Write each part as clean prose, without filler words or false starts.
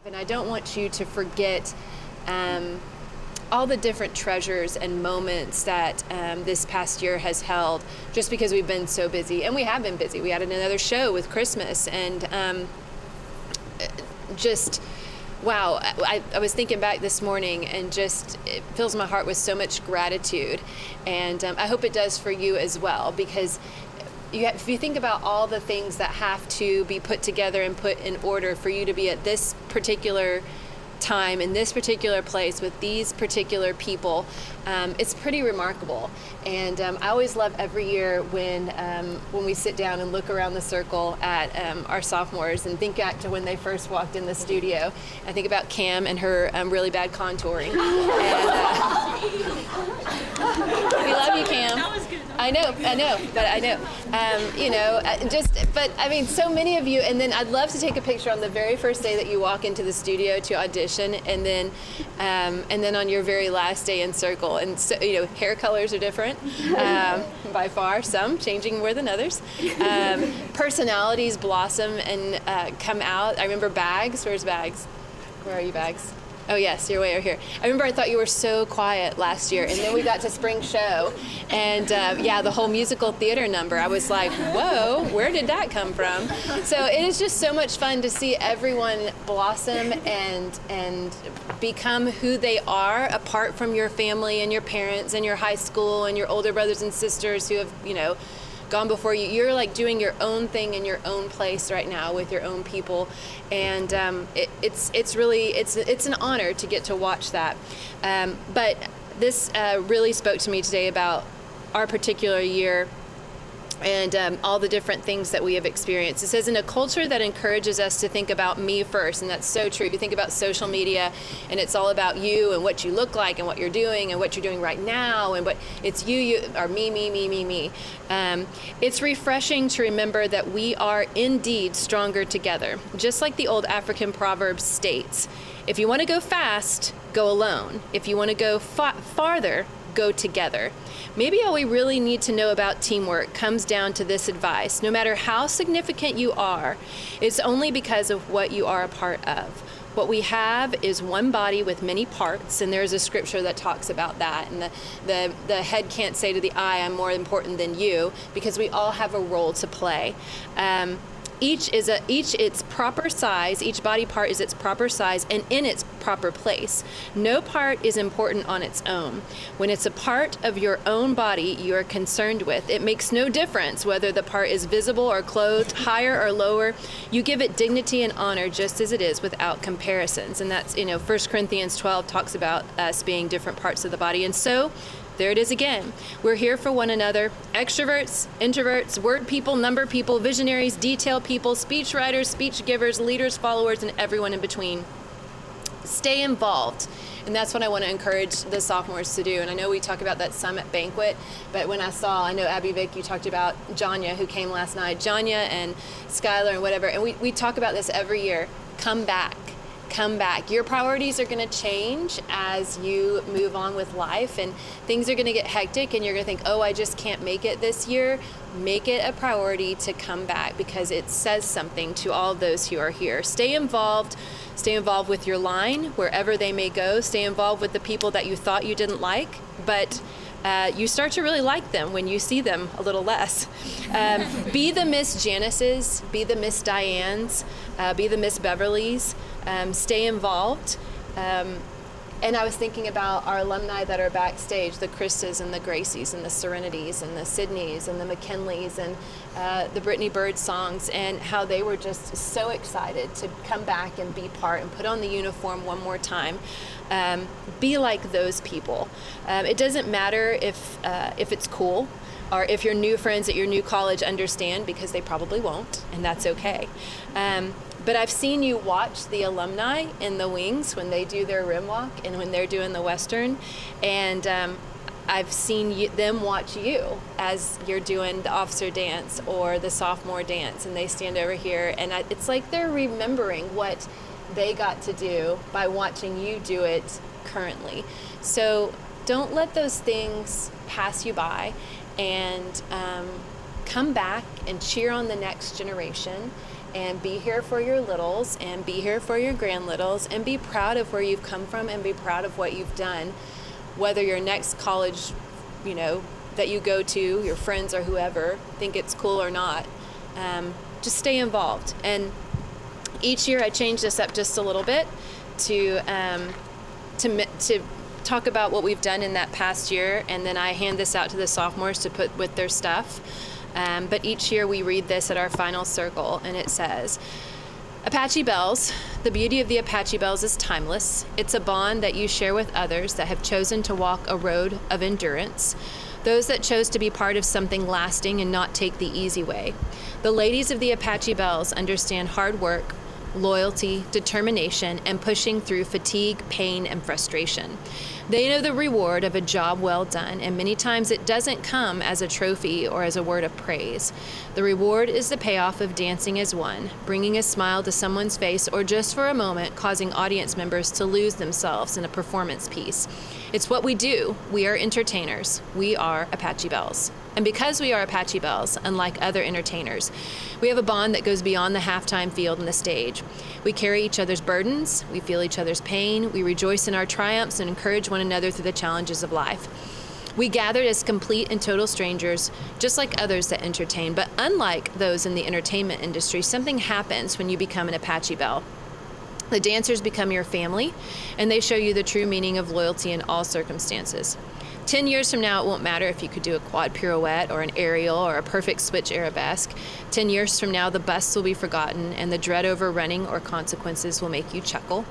And I don't want you to forget all the different treasures and moments that this past year has held, just because we've been so busy. And we have been busy. We had another show with Christmas, and just, wow, I was thinking back this morning, and just, it fills my heart with so much gratitude. And I hope it does for you as well, because if you think about all the things that have to be put together and put in order for you to be at this particular time in this particular place with these particular people, it's pretty remarkable. And I always love every year when we sit down and look around the circle at our sophomores and think back to when they first walked in the studio. I think about Cam and her really bad contouring. And, we love you, Cam. That was good. I know, but I know. But I mean, so many of you, and then I'd love to take a picture on the very first day that you walk into the studio to audition, and then on your very last day in Circle. And so, hair colors are different, by far, some changing more than others. Personalities blossom and come out. I remember Bags. Where's Bags? Where are you, Bags? Oh yes, you're way over here. I remember I thought you were so quiet last year, and then we got to spring show, and the whole musical theater number. I was like, whoa, where did that come from? So it is just so much fun to see everyone blossom and become who they are, apart from your family and your parents and your high school and your older brothers and sisters who have, gone before you. You're like doing your own thing in your own place right now with your own people, and it's an honor to get to watch that. But this really spoke to me today about our particular year and all the different things that we have experienced. It says, in a culture that encourages us to think about me first, and that's so true. You think about social media, and it's all about you and what you look like and what you're doing and what you're doing right now, and what it's you, or me. It's refreshing to remember that we are indeed stronger together. Just like the old African proverb states, if you want to go fast, go alone. If you want to go farther, go together. Maybe all we really need to know about teamwork comes down to this advice: no matter how significant you are, it's only because of what you are a part of. What we have is one body with many parts, and there's a scripture that talks about that. And the head can't say to the eye, I'm more important than you, because we all have a role to play. Each its proper size. Each body part is its proper size and in its proper place. No part is important on its own. When it's a part of your own body you are concerned with, it makes no difference whether the part is visible or clothed, higher or lower. You give it dignity and honor just as it is, without comparisons. And that's, 1 Corinthians 12 talks about us being different parts of the body. And so there it is again. We're here for one another. Extroverts, introverts, word people, number people, visionaries, detail people, speech writers, speech givers, leaders, followers, and everyone in between. Stay involved. And that's what I want to encourage the sophomores to do. And I know we talk about that summit banquet, but when I know Abby Vick, you talked about Janya, who came last night, Janya and Skylar and whatever, and we talk about this every year. Come back. Your priorities are going to change as you move on with life, and things are going to get hectic, and you're going to think, oh, I just can't make it this year. Make it a priority to come back, because it says something to all of those who are here. Stay involved with your line, wherever they may go. Stay involved with the people that you thought you didn't like, but you start to really like them when you see them a little less. Be the Miss Janices, be the Miss Dianes, be the Miss Beverlys. Stay involved. And I was thinking about our alumni that are backstage, the Kristas and the Gracies and the Serenities and the Sydneys and the McKinleys and the Brittany Bird songs, and how they were just so excited to come back and be part and put on the uniform one more time. Be like those people. It doesn't matter if it's cool, or if your new friends at your new college understand, because they probably won't, and that's okay. But I've seen you watch the alumni in the wings when they do their rim walk and when they're doing the Western, and I've seen them watch you as you're doing the officer dance or the sophomore dance, and they stand over here, and it's like they're remembering what they got to do by watching you do it currently. So don't let those things pass you by, and come back and cheer on the next generation, and be here for your littles and be here for your grand littles and be proud of where you've come from and be proud of what you've done, whether your next college, that you go to, your friends or whoever think it's cool or not. Just stay involved. And each year I change this up just a little bit to talk about what we've done in that past year, and then I hand this out to the sophomores to put with their stuff. But each year we read this at our final circle, and it says, Apache Bells, the beauty of the Apache Bells is timeless. It's a bond that you share with others that have chosen to walk a road of endurance, those that chose to be part of something lasting and not take the easy way. The ladies of the Apache Bells understand hard work, loyalty, determination, and pushing through fatigue, pain, and frustration. They know the reward of a job well done, and many times it doesn't come as a trophy or as a word of praise. The reward is the payoff of dancing as one, bringing a smile to someone's face, or just for a moment causing audience members to lose themselves in a performance piece. It's what we do. We are entertainers. We are Apache Bells. And because we are Apache Bells, unlike other entertainers, we have a bond that goes beyond the halftime field and the stage. We carry each other's burdens, we feel each other's pain, we rejoice in our triumphs and encourage one another through the challenges of life. We gathered as complete and total strangers, just like others that entertain, but unlike those in the entertainment industry, something happens when you become an Apache Bell. The dancers become your family, and they show you the true meaning of loyalty in all circumstances. 10 years from now, it won't matter if you could do a quad pirouette or an aerial or a perfect switch arabesque. 10 years from now, the busts will be forgotten and the dread over running or consequences will make you chuckle.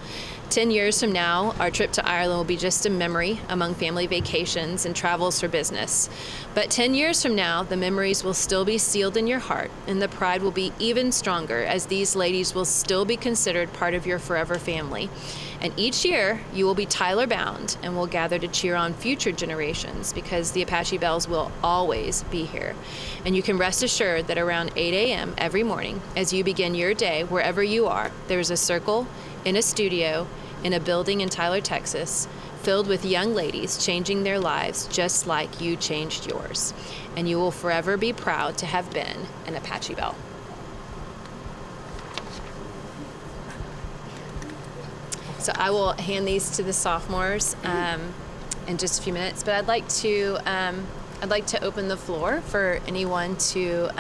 10 years from now, our trip to Ireland will be just a memory among family vacations and travels for business. But 10 years from now, the memories will still be sealed in your heart, and the pride will be even stronger as these ladies will still be considered part of your forever family. And each year, you will be Tyler bound and will gather to cheer on future generations because the Apache Bells will always be here. And you can rest assured that around 8 a.m. every morning, as you begin your day, wherever you are, there's a circle in a studio in a building in Tyler, Texas, filled with young ladies changing their lives just like you changed yours. And you will forever be proud to have been an Apache Bell. So I will hand these to the sophomores in just a few minutes, but I'd like to open the floor for anyone to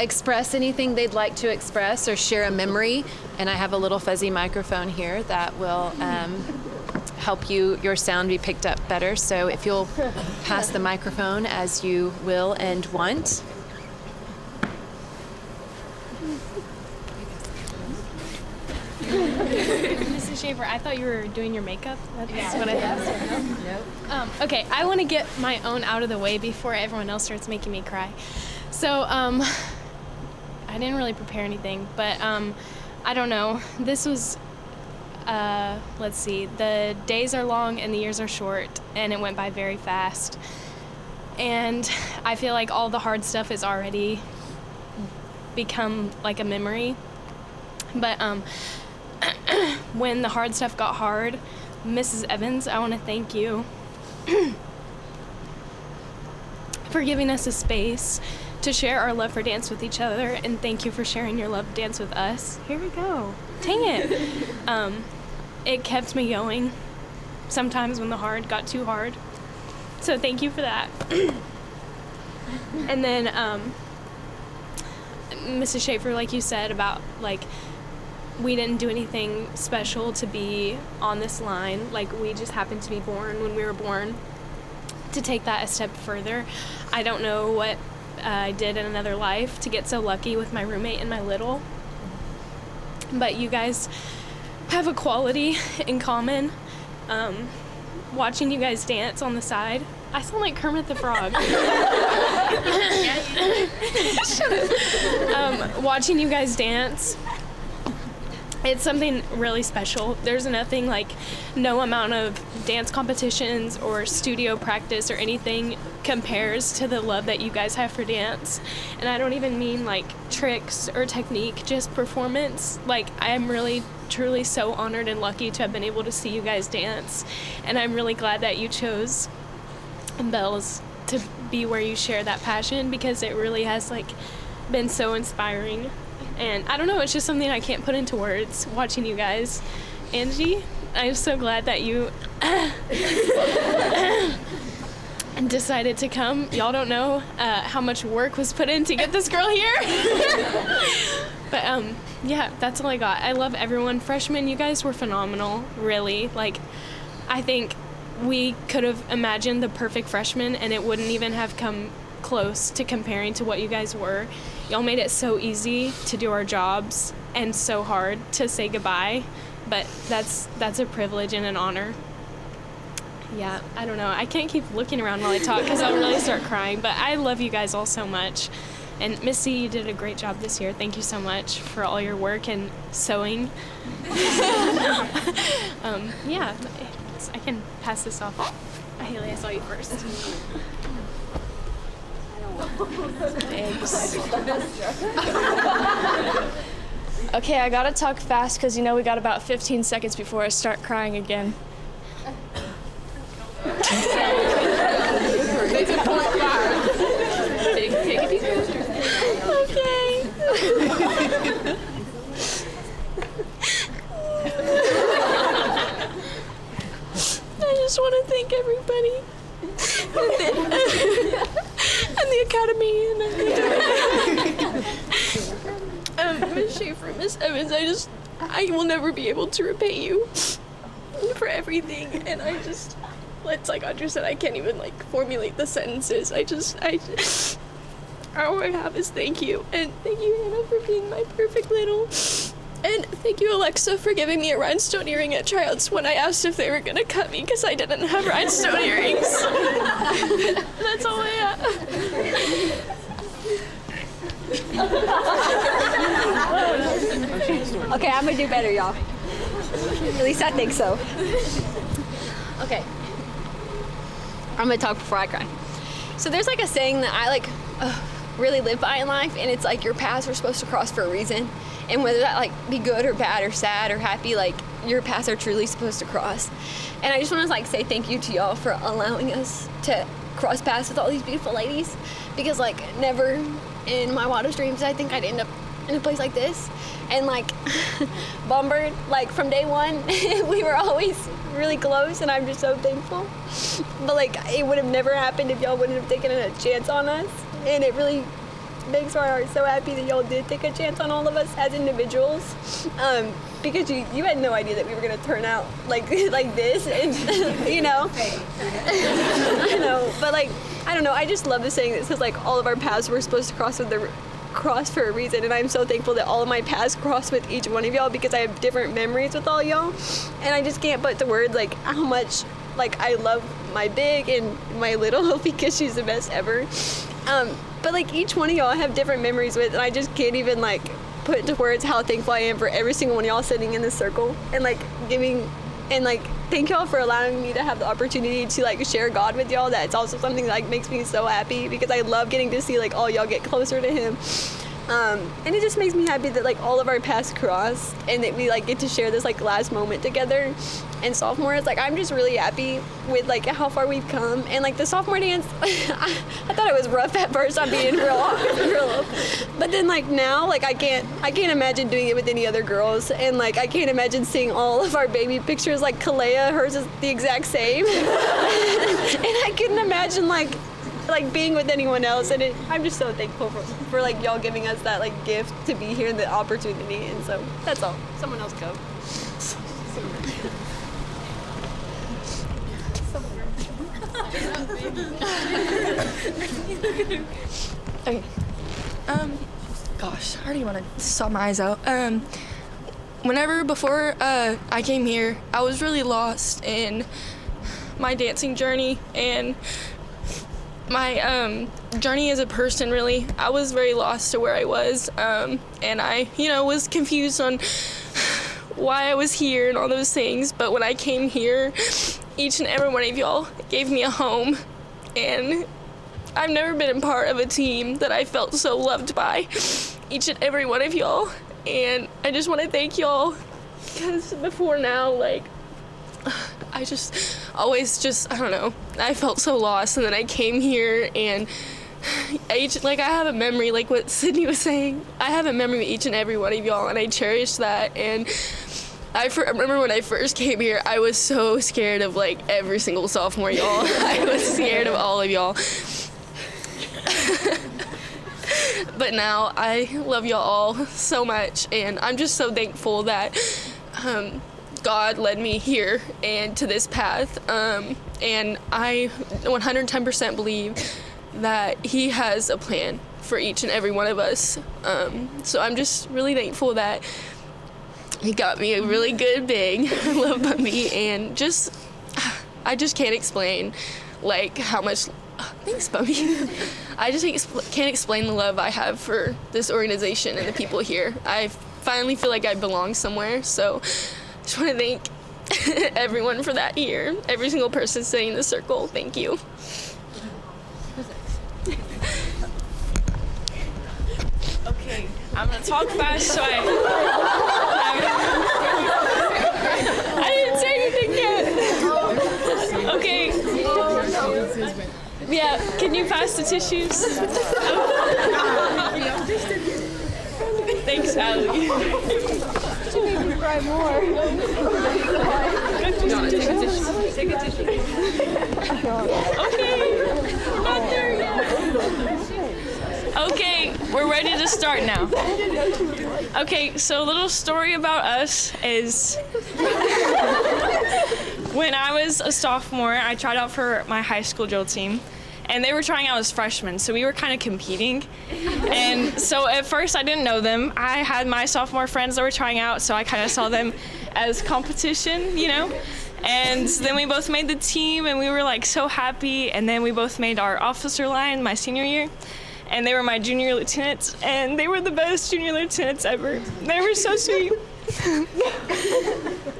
express anything they'd like to express or share a memory. And I have a little fuzzy microphone here that will help your sound be picked up better. So if you'll pass the microphone as you will and want. Mrs. Schaefer, I thought you were doing your makeup. That's what I thought. Nope. Okay, I want to get my own out of the way before everyone else starts making me cry. So, I didn't really prepare anything, but I don't know. This was, let's see, the days are long and the years are short, and it went by very fast. And I feel like all the hard stuff has already become like a memory. But when the hard stuff got hard, Mrs. Evans, I want to thank you for giving us a space to share our love for dance with each other, and thank you for sharing your love of dance with us. Here we go. Dang it. It kept me going sometimes when the hard got too hard. So thank you for that. And then Mrs. Schaefer, like you said about like we didn't do anything special to be on this line. Like, we just happened to be born when we were born. To take that a step further, I don't know what I did in another life to get so lucky with my roommate and my little. But you guys have a quality in common. Watching you guys dance on the side. I sound like Kermit the Frog. Watching you guys dance. It's something really special. There's nothing like, no amount of dance competitions or studio practice or anything compares to the love that you guys have for dance. And I don't even mean like tricks or technique, just performance. Like, I am really, truly so honored and lucky to have been able to see you guys dance. And I'm really glad that you chose Bells to be where you share that passion, because it really has like been so inspiring. And I don't know, it's just something I can't put into words watching you guys. Angie, I'm so glad that you decided to come. Y'all don't know how much work was put in to get this girl here. But yeah, that's all I got. I love everyone. Freshmen, you guys were phenomenal, really. Like, I think we could have imagined the perfect freshman and it wouldn't even have come close to comparing to what you guys were. Y'all made it so easy to do our jobs and so hard to say goodbye, but that's a privilege and an honor. Yeah, I don't know. I can't keep looking around while I talk because I'll really start crying, but I love you guys all so much. And Missy, you did a great job this year. Thank you so much for all your work and sewing. Yeah, I can pass this off. Haley, I saw you first. Thanks. Okay, I gotta talk fast because we got about 15 seconds before I start crying again. Okay. I just want to thank everybody and the academy and Miss Schaefer, Miss Evans. I will never be able to repay you for everything, and it's like Audrey said, I can't even formulate the sentences. All I have is thank you, and thank you, Hannah, for being my perfect little. And thank you, Alexa, for giving me a rhinestone earring at tryouts when I asked if they were going to cut me because I didn't have rhinestone earrings. That's all I have. Okay, I'm gonna do better, y'all. At least I think so. Okay. I'm gonna talk before I cry. So there's a saying that I really live by in life, and it's your paths are supposed to cross for a reason. And whether that be good or bad or sad or happy, your paths are truly supposed to cross. And I just want to say thank you to y'all for allowing us to cross paths with all these beautiful ladies, because never in my wildest dreams I think I'd end up in a place like this. And Bombard, from day one, we were always really close, and I'm just so thankful. But it would have never happened if y'all wouldn't have taken a chance on us, and it really makes my heart so happy that y'all did take a chance on all of us as individuals, because you had no idea that we were gonna turn out like this, and I know, but I don't know. I just love the saying that says all of our paths were supposed to cross for a reason, and I'm so thankful that all of my paths cross with each one of y'all, because I have different memories with all y'all, and I just can't put to words how much I love my big and my little, because she's the best ever. But each one of y'all I have different memories with, and I just can't even put into words how thankful I am for every single one of y'all sitting in this circle and giving, and thank y'all for allowing me to have the opportunity to share God with y'all. That's also something that makes me so happy, because I love getting to see all y'all get closer to Him. And it just makes me happy that all of our paths cross, and that we get to share this last moment together. And sophomores, I'm just really happy with how far we've come. And the sophomore dance, I thought it was rough at first. I'm being real. But then now I can't imagine doing it with any other girls. And I can't imagine seeing all of our baby pictures. Kalea, hers is the exact same. And I couldn't imagine being with anyone else, and I'm just so thankful for y'all giving us that gift to be here and the opportunity. And so that's all. Someone else go. Okay. Gosh, I already want to sob my eyes out. Before I came here, I was really lost in my dancing journey and my journey as a person, really. I was very lost to where I was, and I, was confused on why I was here and all those things. But when I came here, each and every one of y'all gave me a home, and I've never been a part of a team that I felt so loved by, each and every one of y'all. And I just want to thank y'all, because before now, I just always I don't know, I felt so lost, and then I came here and I have a memory, like what Sydney was saying. I have a memory of each and every one of y'all, and I cherish that. And I remember when I first came here, I was so scared of like every single sophomore y'all. I was scared of all of y'all. But now I love y'all all so much, and I'm just so thankful that God led me here and to this path. And I 110% believe that He has a plan for each and every one of us. So I'm just really thankful that He got me a really good big love puppy, and I just can't explain like how much. Thanks, puppy. I just can't explain the love I have for this organization and the people here. I finally feel like I belong somewhere. So I just want to thank everyone for that here. Every single person sitting in the circle. Thank you. Okay, I'm gonna talk fast so I didn't say anything yet. Okay. Yeah, can you pass the tissues? Thanks, Allie. She made me cry more. Take a tissue. Okay, not there yet. Okay, we're ready to start now. Okay, so a little story about us is when I was a sophomore, I tried out for my high school drill team, and they were trying out as freshmen, so we were kind of competing. And so at first I didn't know them. I had my sophomore friends that were trying out, so I kind of saw them as competition, you know? And then we both made the team, and we were like so happy, and then we both made our officer line my senior year. And they were my junior lieutenants, and they were the best junior lieutenants ever. They were so sweet.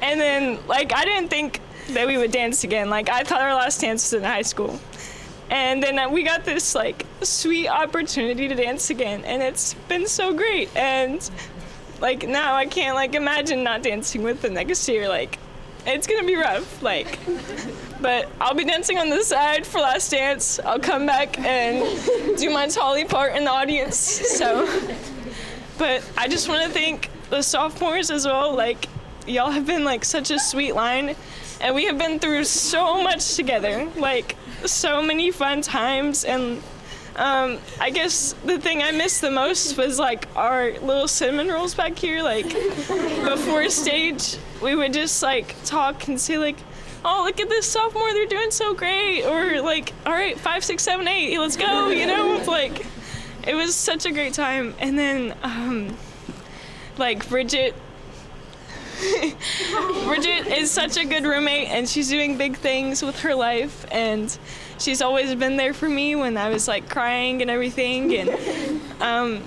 And then, like, I didn't think that we would dance again. Like, I thought our last dance was in high school. And then we got this, like, sweet opportunity to dance again, and it's been so great. And, like, now I can't, like, imagine not dancing with them next year. Like, it's gonna be rough, like, but I'll be dancing on the side for last dance. I'll come back and do my Tolly part in the audience, so. But I just want to thank the sophomores as well. Like, y'all have been like such a sweet line, and we have been through so much together, like so many fun times. And I guess the thing I missed the most was like our little cinnamon rolls back here. Like before stage, we would just like talk and say like, oh, look at this sophomore, they're doing so great. Or like, all right, 5, 6, 7, 8, let's go, you know? It's like, it was such a great time. And then like Bridget is such a good roommate, and she's doing big things with her life, and she's always been there for me when I was like crying and everything. And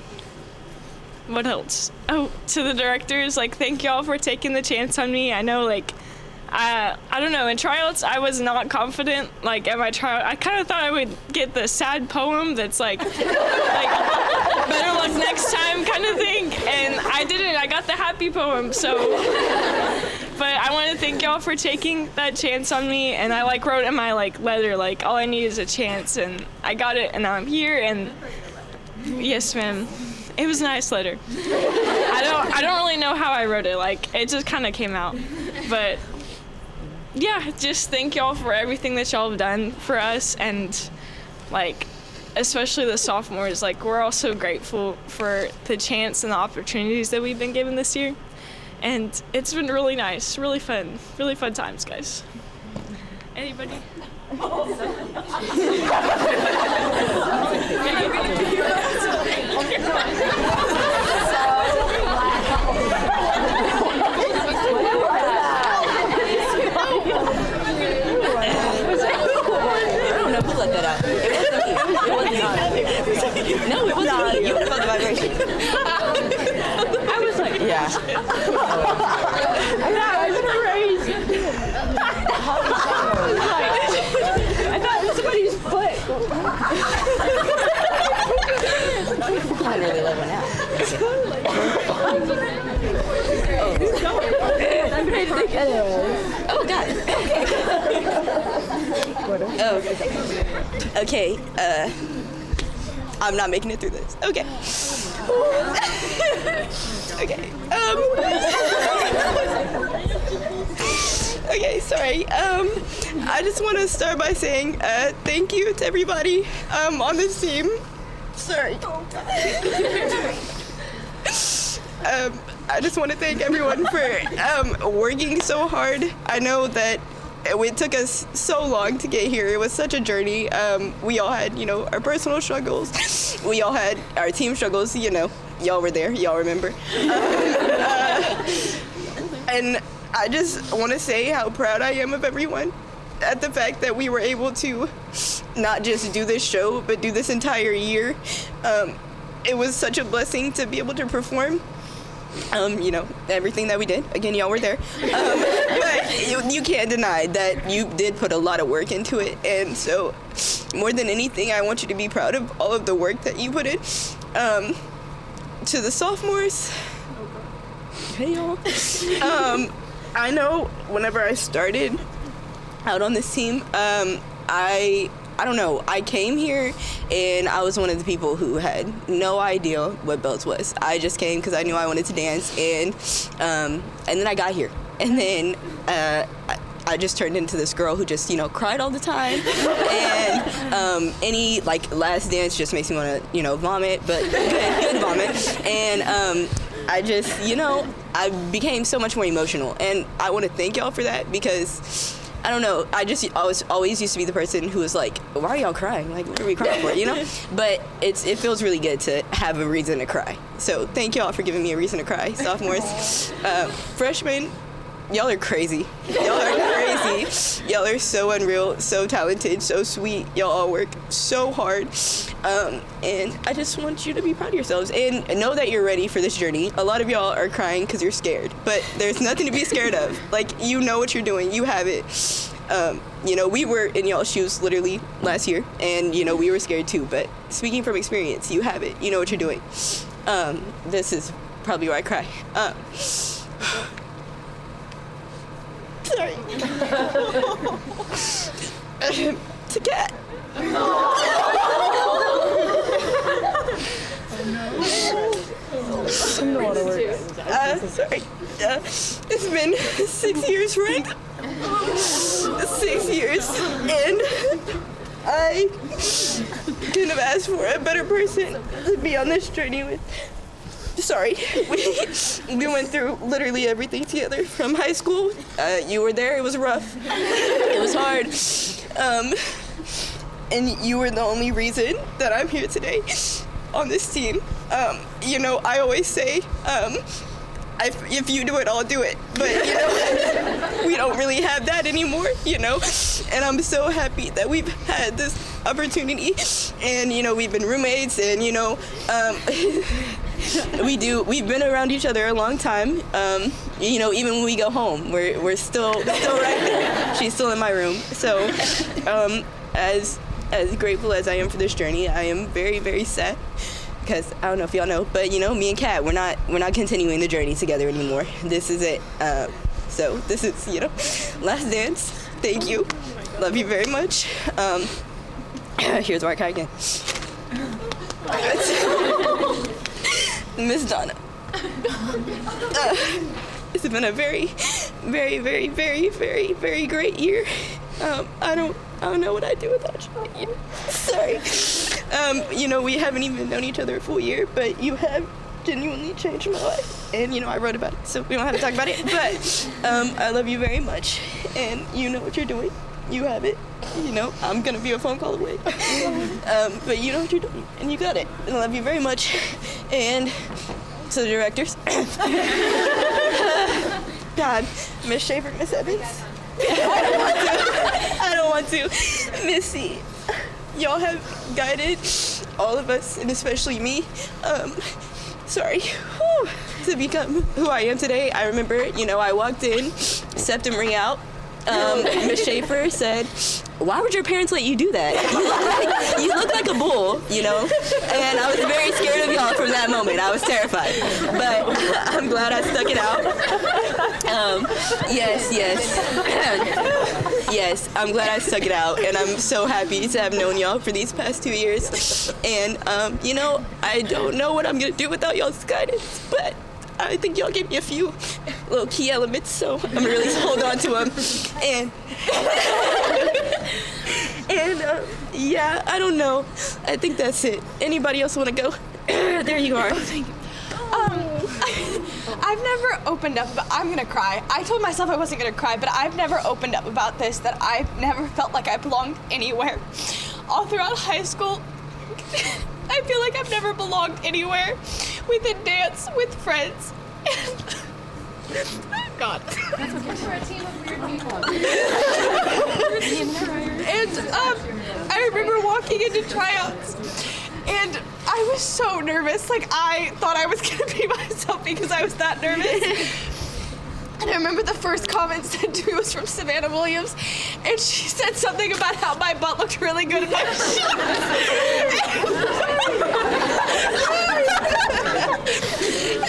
what else? Oh, to the directors, like, thank y'all for taking the chance on me. I know, like, I don't know, in tryouts I was not confident. Like at my tryout, I kind of thought I would get the sad poem that's like better luck next time kind of thing, and I didn't. I got the happy poem. So but I want to thank y'all for taking that chance on me, and I like wrote in my like letter like all I need is a chance, and I got it, and now I'm here. And yes, ma'am, it was a nice letter. I don't really know how I wrote it, like it just kind of came out. But yeah, just thank y'all for everything that y'all have done for us, and like especially the sophomores. Like, we're all so grateful for the chance and the opportunities that we've been given this year, and it's been really nice, really fun times, guys. Anybody? Let that out. It wasn't me. No, it wasn't me. You would have felt the vibration. I was like, yeah. That was crazy. I thought it was somebody's foot. I really let one out. I'm ready to take it. Oh, God. Okay. I'm not making it through this. Okay. Okay. Okay, sorry. I just want to start by saying thank you to everybody on this team. Sorry. I just want to thank everyone for working so hard. I know that it took us so long to get here. It was such a journey. We all had, our personal struggles. We all had our team struggles, Y'all were there. Y'all remember. And I just want to say how proud I am of everyone at the fact that we were able to not just do this show, but do this entire year. It was such a blessing to be able to perform. Everything that we did. Again, y'all were there. But you can't deny that you did put a lot of work into it. And so, more than anything, I want you to be proud of all of the work that you put in. To the sophomores, hey y'all. I know whenever I started out on this team, I don't know, I came here and I was one of the people who had no idea what belts was. I just came because I knew I wanted to dance, and then I got here. And then I just turned into this girl who just, cried all the time. And any, last dance just makes me want to, vomit, but good vomit. And I just, I became so much more emotional. And I want to thank y'all for that because, I don't know, I always used to be the person who was like, why are y'all crying? What are we crying for, But it feels really good to have a reason to cry. So thank y'all for giving me a reason to cry. Sophomores, freshmen, y'all are crazy. Y'all are crazy. Y'all are so unreal, so talented, so sweet. Y'all all work so hard. And I just want you to be proud of yourselves and know that you're ready for this journey. A lot of y'all are crying because you're scared, but there's nothing to be scared of. You know what you're doing. You have it. We were in y'all's shoes literally last year, and, we were scared too, but speaking from experience, you have it. You know what you're doing. This is probably where I cry. Sorry. It's a cat. Sorry. It's been 6 years, right? 6 years. And I couldn't have asked for a better person to be on this journey with. Sorry, we went through literally everything together from high school. You were there, it was rough. It was hard. And you were the only reason that I'm here today on this team. I always say, if you do it, I'll do it. But, we don't really have that anymore, And I'm so happy that we've had this opportunity. And, we've been roommates and, we've been around each other a long time. Even when we go home, we're still right there. She's still in my room. So, as grateful as I am for this journey, I am very, very sad because I don't know if y'all know, but me and Kat, we're not continuing the journey together anymore. This is it. So this is, last dance. Thank you. Love you very much. Here's where I cry again. Miss Donna. It's been a very, very, very, very, very, very great year. I don't know what I'd do without you. Sorry. We haven't even known each other a full year, but you have genuinely changed my life. And, I wrote about it, so we don't have to talk about it. But I love you very much, and you know what you're doing. You have it. I'm going to be a phone call away. But you know what you're doing, and you got it. And I love you very much. And to the directors. God, Miss Schaefer, Miss Evans. I don't want to. Missy, y'all have guided all of us, and especially me, to become who I am today. I remember, I walked in, septum ring out. Miss Schaefer said, why would your parents let you do that? You look like a bull, And I was very scared of y'all from that moment. I was terrified. But I'm glad I stuck it out. Yes. Yes, I'm glad I stuck it out, and I'm so happy to have known y'all for these past 2 years. And, you know, I don't know what I'm going to do without y'all's guidance, but I think y'all gave me a few little key elements, so I'm going to really hold on to them. Yeah, I don't know. I think that's it. Anybody else want to go? There you are. Thank you. I've never opened up, but I'm gonna cry. I told myself I wasn't gonna cry, but I've never opened up about this, that I've never felt like I belonged anywhere. All throughout high school, I feel like I've never belonged anywhere within dance, with friends. God. That's okay. We're a team of weird people. And I remember walking into tryouts, and I was so nervous. Like, I thought I was gonna be myself because I was that nervous. And I remember the first comment said to me was from Savannah Williams, and she said something about how my butt looked really good in my shoes.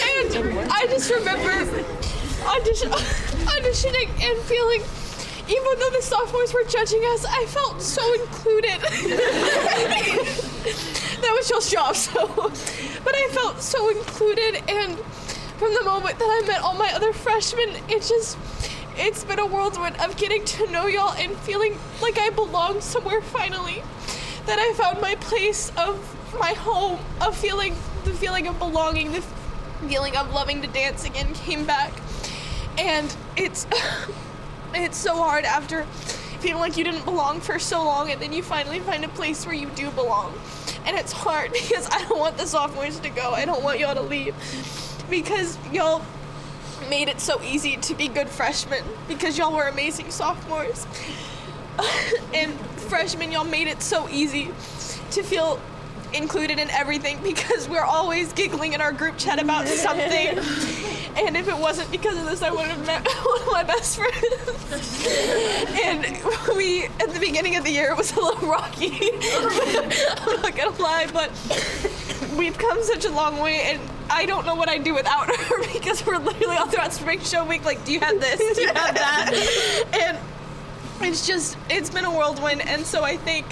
And I just remember auditioning and feeling, even though the sophomores were judging us, I felt so included. That was y'all's job, so. But I felt so included, and from the moment that I met all my other freshmen, it's been a whirlwind of getting to know y'all and feeling like I belong somewhere finally. That I found my place of my home, of the feeling of belonging, the feeling of loving to dance again came back. And it's so hard after feeling like you didn't belong for so long, and then you finally find a place where you do belong. And it's hard because I don't want the sophomores to go. I don't want y'all to leave because y'all made it so easy to be good freshmen, because y'all were amazing sophomores. And freshmen, y'all made it so easy to feel included in everything because we're always giggling in our group chat about something. And if it wasn't because of this, I would have met one of my best friends. And at the beginning of the year, it was a little rocky. I'm not gonna lie, but we've come such a long way, and I don't know what I'd do without her because we're literally all throughout spring show week like, do you have this? Do you have that? And it's been a whirlwind, and so I thank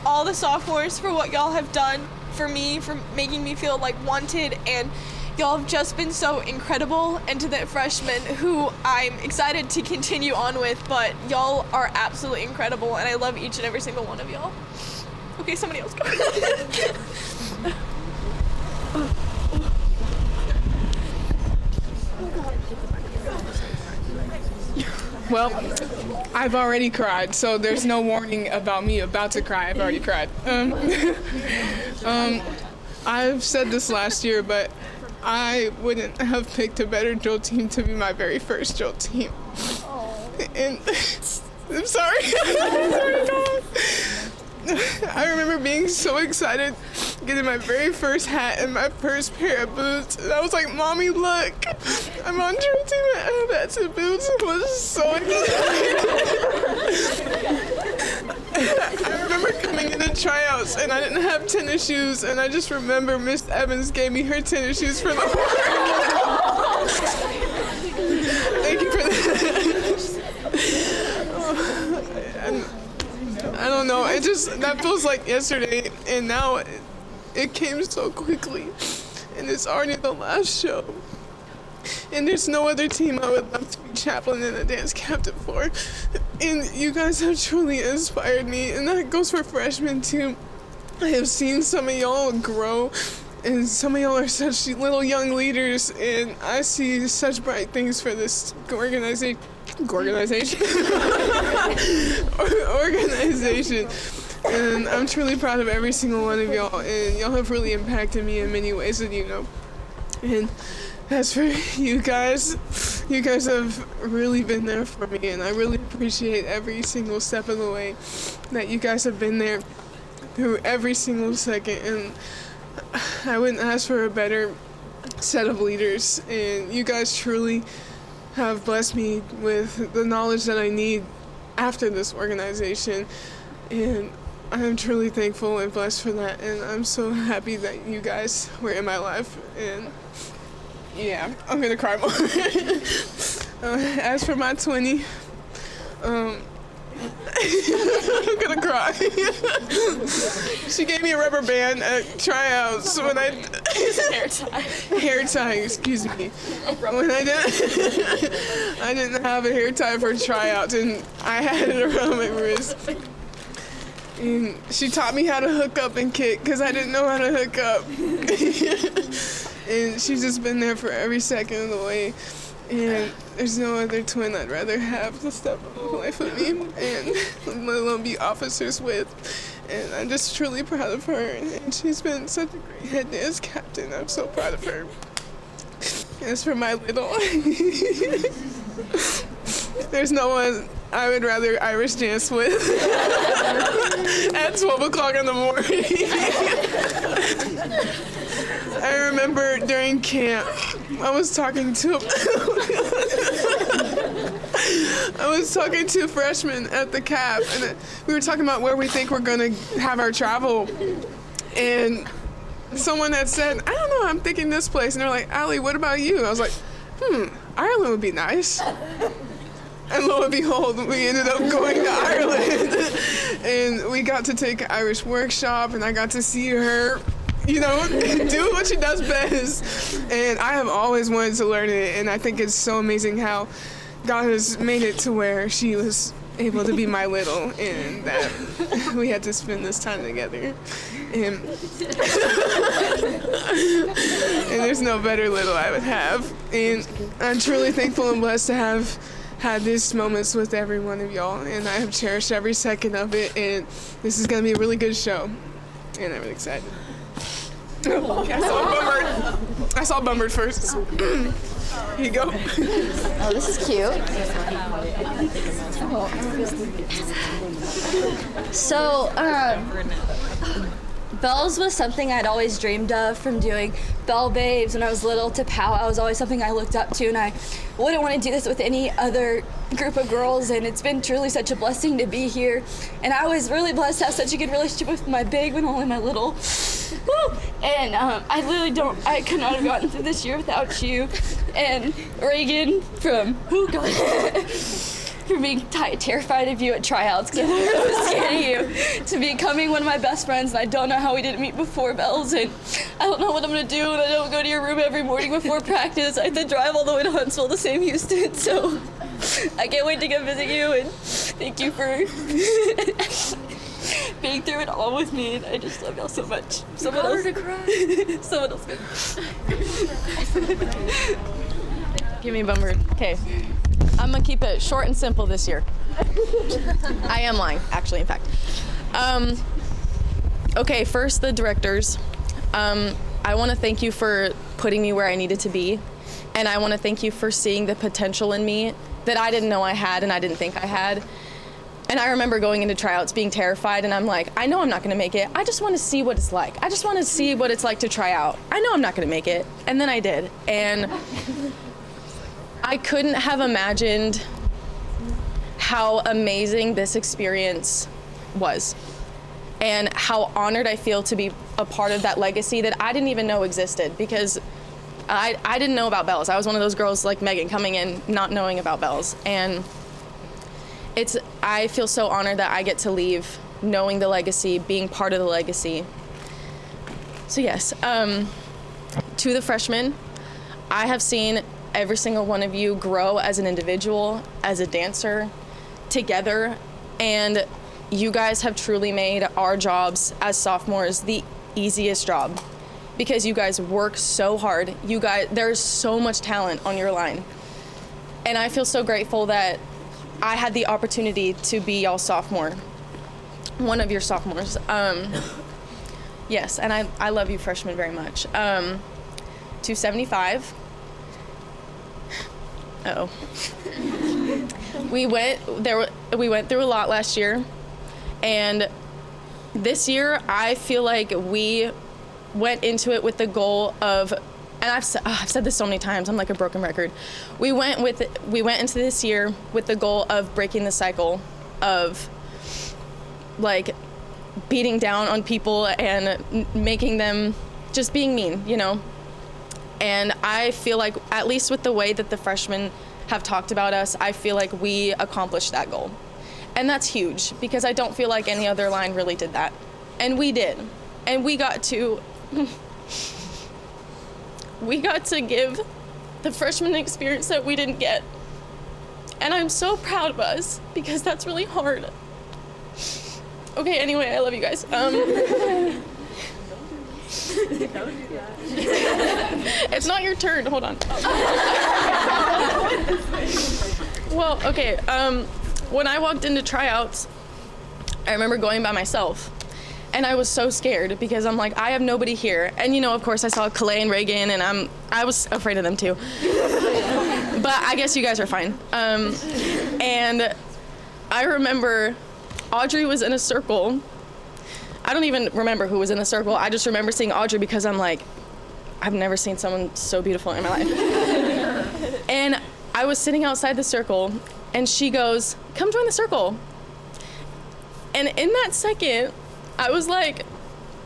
all the sophomores for what y'all have done for me, for making me feel like wanted, and y'all have just been so incredible. And to the freshmen who I'm excited to continue on with, but y'all are absolutely incredible, and I love each and every single one of y'all. Okay, somebody else go. Well, I've already cried, so there's no warning about me about to cry. I've already cried. I've said this last year, but I wouldn't have picked a better drill team to be my very first drill team. And I'm sorry. I'm sorry, God. I remember being so excited, getting my very first hat and my first pair of boots. And I was like, Mommy, look, I'm on drill team and I have hats and boots. I was so excited. I remember coming into tryouts and I didn't have tennis shoes, and I just remember Miss Evans gave me her tennis shoes for the Thank you for that. I don't know, that feels like yesterday, and now it came so quickly, and it's already the last show. And there's no other team I would love to be chaplain and a dance captain for. And you guys have truly inspired me, and that goes for freshmen too. I have seen some of y'all grow, and some of y'all are such little young leaders, and I see such bright things for this organization. And I'm truly proud of every single one of y'all, and y'all have really impacted me in many ways that you know. And as for you guys have really been there for me, and I really appreciate every single step of the way that you guys have been there through every single second. And I wouldn't ask for a better set of leaders, and you guys truly have blessed me with the knowledge that I need after this organization, and I am truly thankful and blessed for that, and I'm so happy that you guys were in my life. And yeah, I'm gonna cry more. As for my 20, I'm gonna cry. She gave me a rubber band at tryouts when I hair tie, excuse me. When I didn't have a hair tie for tryouts, and I had it around my wrist. And she taught me how to hook up and kick because I didn't know how to hook up. And she's just been there for every second of the way. And there's no other twin I'd rather have to step up in life with me and let alone be officers with. And I'm just truly proud of her. And she's been such a great head dance captain. I'm so proud of her. As for my little, there's no one I would rather Irish dance with at 12 o'clock in the morning. I remember during camp, I was talking to freshmen at the CAP, and we were talking about where we think we're gonna have our travel, and someone had said, I don't know, I'm thinking this place, and they're like, Allie, what about you? I was like, Ireland would be nice. And lo and behold, we ended up going to Ireland, and we got to take an Irish workshop, and I got to see her, do what she does best. And I have always wanted to learn it, and I think it's so amazing how God has made it to where she was able to be my little, and that we had to spend this time together. And there's no better little I would have. And I'm truly thankful and blessed to have had these moments with every one of y'all, and I have cherished every second of it, and this is going to be a really good show, and I'm really excited. I saw Bumbered first. Here you go. Oh, this is cute. So, bells was something I'd always dreamed of, from doing Bell Babes when I was little to POW. Was always something I looked up to, and I wouldn't want to do this with any other group of girls, and it's been truly such a blessing to be here. And I was really blessed to have such a good relationship with my big when only my little. Woo! And I could not have gotten through this year without you. And Reagan from being terrified of you at tryouts because I was scared of you, to becoming one of my best friends, and I don't know how we didn't meet before bells, and I don't know what I'm gonna do, and I don't go to your room every morning before practice. I have to drive all the way to Huntsville to Sam Houston, so I can't wait to go visit you, and thank you for being through it all with me, and I just love y'all so much. Someone else to cry. Someone else. Give me Bumbered. Okay. I'm gonna keep it short and simple this year. I am lying, actually, in fact. Okay, first, the directors. I want to thank you for putting me where I needed to be, and I want to thank you for seeing the potential in me that I didn't know I had and I didn't think I had. And I remember going into tryouts being terrified, and I'm like, I know I'm not gonna make it. I just want to see what it's like. I just want to see what it's like to try out. I know I'm not gonna make it, and then I did. And I couldn't have imagined how amazing this experience was, and how honored I feel to be a part of that legacy that I didn't even know existed, because I didn't know about bells. I was one of those girls like Megan coming in not knowing about bells, and I feel so honored that I get to leave knowing the legacy, being part of the legacy. So yes, to the freshmen, I have seen every single one of you grow as an individual, as a dancer, together, and you guys have truly made our jobs as sophomores the easiest job, because you guys work so hard. There's so much talent on your line, and I feel so grateful that I had the opportunity to be y'all's sophomore, one of your sophomores. Yes, and I love you freshmen very much. 275. Uh-oh. We went through a lot last year, and this year I feel like we went into it with the goal of, and I've said this so many times, I'm like a broken record. We went into this year with the goal of breaking the cycle of like beating down on people and making them just being mean, And I feel like, at least with the way that the freshmen have talked about us, I feel like we accomplished that goal. And that's huge, because I don't feel like any other line really did that. And we did. And we got to give the freshman experience that we didn't get. And I'm so proud of us, because that's really hard. Okay, anyway, I love you guys. It's not your turn, hold on. Well, okay, when I walked into tryouts, I remember going by myself. And I was so scared because I'm like, I have nobody here. And of course I saw Calais and Reagan, and I was afraid of them too. But I guess you guys are fine. And I remember Audrey was in a circle. I don't even remember who was in the circle. I just remember seeing Audrey because I'm like, I've never seen someone so beautiful in my life. And I was sitting outside the circle, and she goes, come join the circle. And in that second, I was like,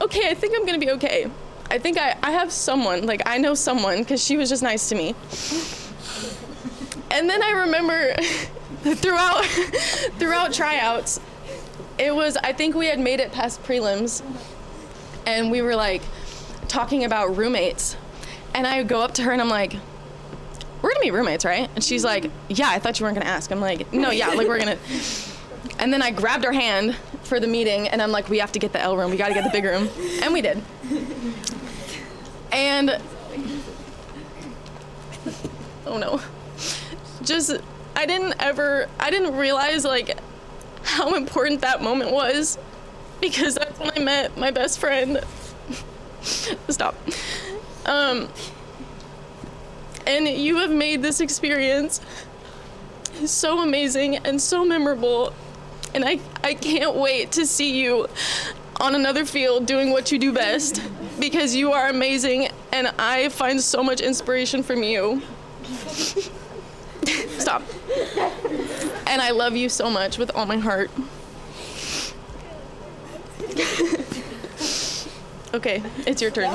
okay, I think I'm gonna be okay. I think I have someone, like I know someone, because she was just nice to me. And then I remember throughout tryouts, I think we had made it past prelims, and we were like talking about roommates. And I go up to her and I'm like, we're gonna be roommates, right? And she's like, yeah, I thought you weren't gonna ask. I'm like, no, yeah, like we're gonna. And then I grabbed her hand for the meeting, and I'm like, we have to get the L room, we gotta get the big room. And we did. And, oh no. I didn't realize like how important that moment was, because that's when I met my best friend. Stop. And you have made this experience so amazing and so memorable. And I can't wait to see you on another field doing what you do best, because you are amazing and I find so much inspiration from you. Stop. And I love you so much with all my heart. Okay, it's your turn.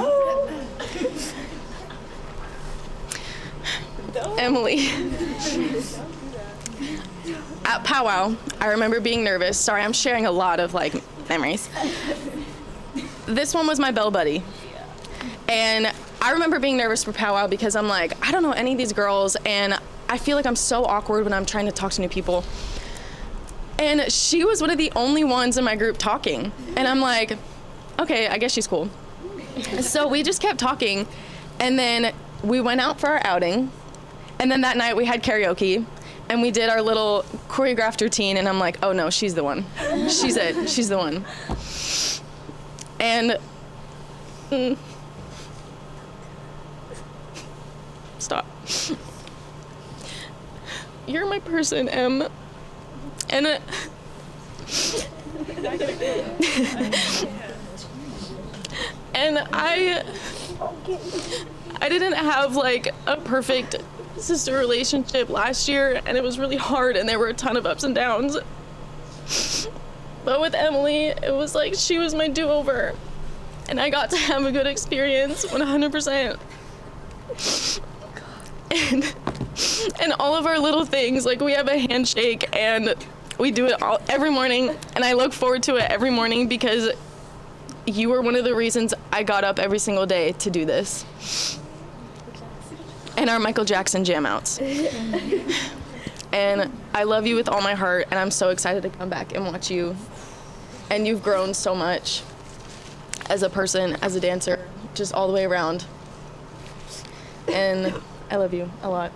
Emily. At powwow, I remember being nervous. Sorry, I'm sharing a lot of like memories. This one was my bell buddy. And I remember being nervous for powwow because I'm like, I don't know any of these girls, and I feel like I'm so awkward when I'm trying to talk to new people. And she was one of the only ones in my group talking. And I'm like, okay, I guess she's cool. So we just kept talking, and then we went out for our outing, and then that night we had karaoke, and we did our little choreographed routine, and I'm like, oh no, she's the one. She's it, she's the one. And, stop. You're my person, Em. And and I didn't have like a perfect sister relationship last year, and it was really hard, and there were a ton of ups and downs. But with Emily, it was like she was my do-over, and I got to have a good experience 100%. And all of our little things, like we have a handshake, and we do it every morning, and I look forward to it every morning because you were one of the reasons I got up every single day to do this. And our Michael Jackson jam outs. And I love you with all my heart, and I'm so excited to come back and watch you. And you've grown so much as a person, as a dancer, just all the way around. And I love you a lot.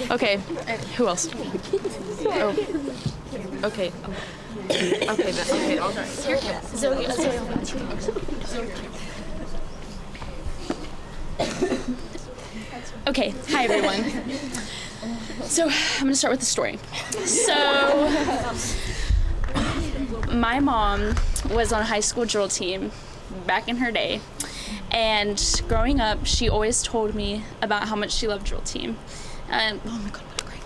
Okay, and who else? Oh. Okay. Okay, I'll try. Zoe. Okay, hi everyone. So I'm gonna start with the story. So my mom was on a high school drill team back in her day, and growing up she always told me about how much she loved drill team. And oh my god, what a great.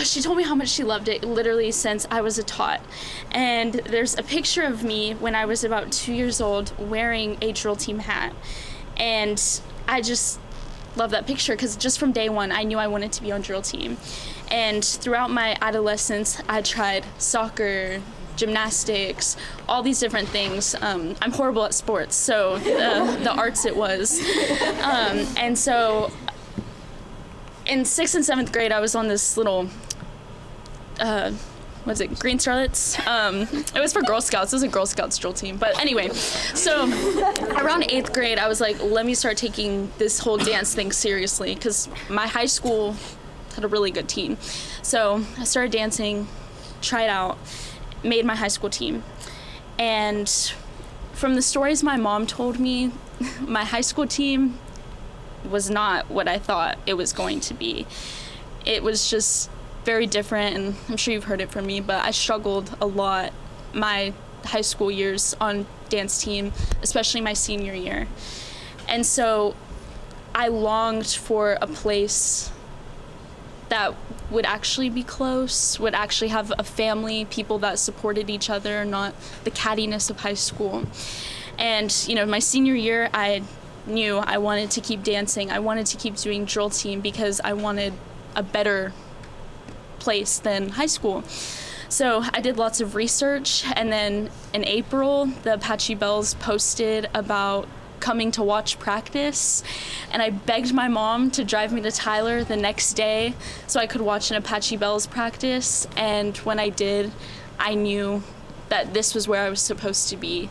She told me how much she loved it literally since I was a tot. And there's a picture of me when I was about 2 years old wearing a drill team hat. And love that picture because just from day one, I knew I wanted to be on drill team. And throughout my adolescence, I tried soccer, gymnastics, all these different things. I'm horrible at sports, so the arts it was. And so in 6th and 7th grade, I was on this little, Green Starlets? It was for Girl Scouts. It was a Girl Scouts drill team. But anyway, so around 8th grade, I was like, let me start taking this whole dance thing seriously because my high school had a really good team. So I started dancing, tried out, made my high school team. And from the stories my mom told me, my high school team was not what I thought it was going to be. It was just very different, and I'm sure you've heard it from me, but I struggled a lot my high school years on dance team, especially my senior year. And so I longed for a place that would actually be close, would actually have a family, people that supported each other, not the cattiness of high school. And, my senior year, I knew I wanted to keep dancing. I wanted to keep doing drill team because I wanted a better place than high school. So I did lots of research, and then in April, the Apache Bells posted about coming to watch practice, and I begged my mom to drive me to Tyler the next day so I could watch an Apache Bells practice. And when I did, I knew that this was where I was supposed to be.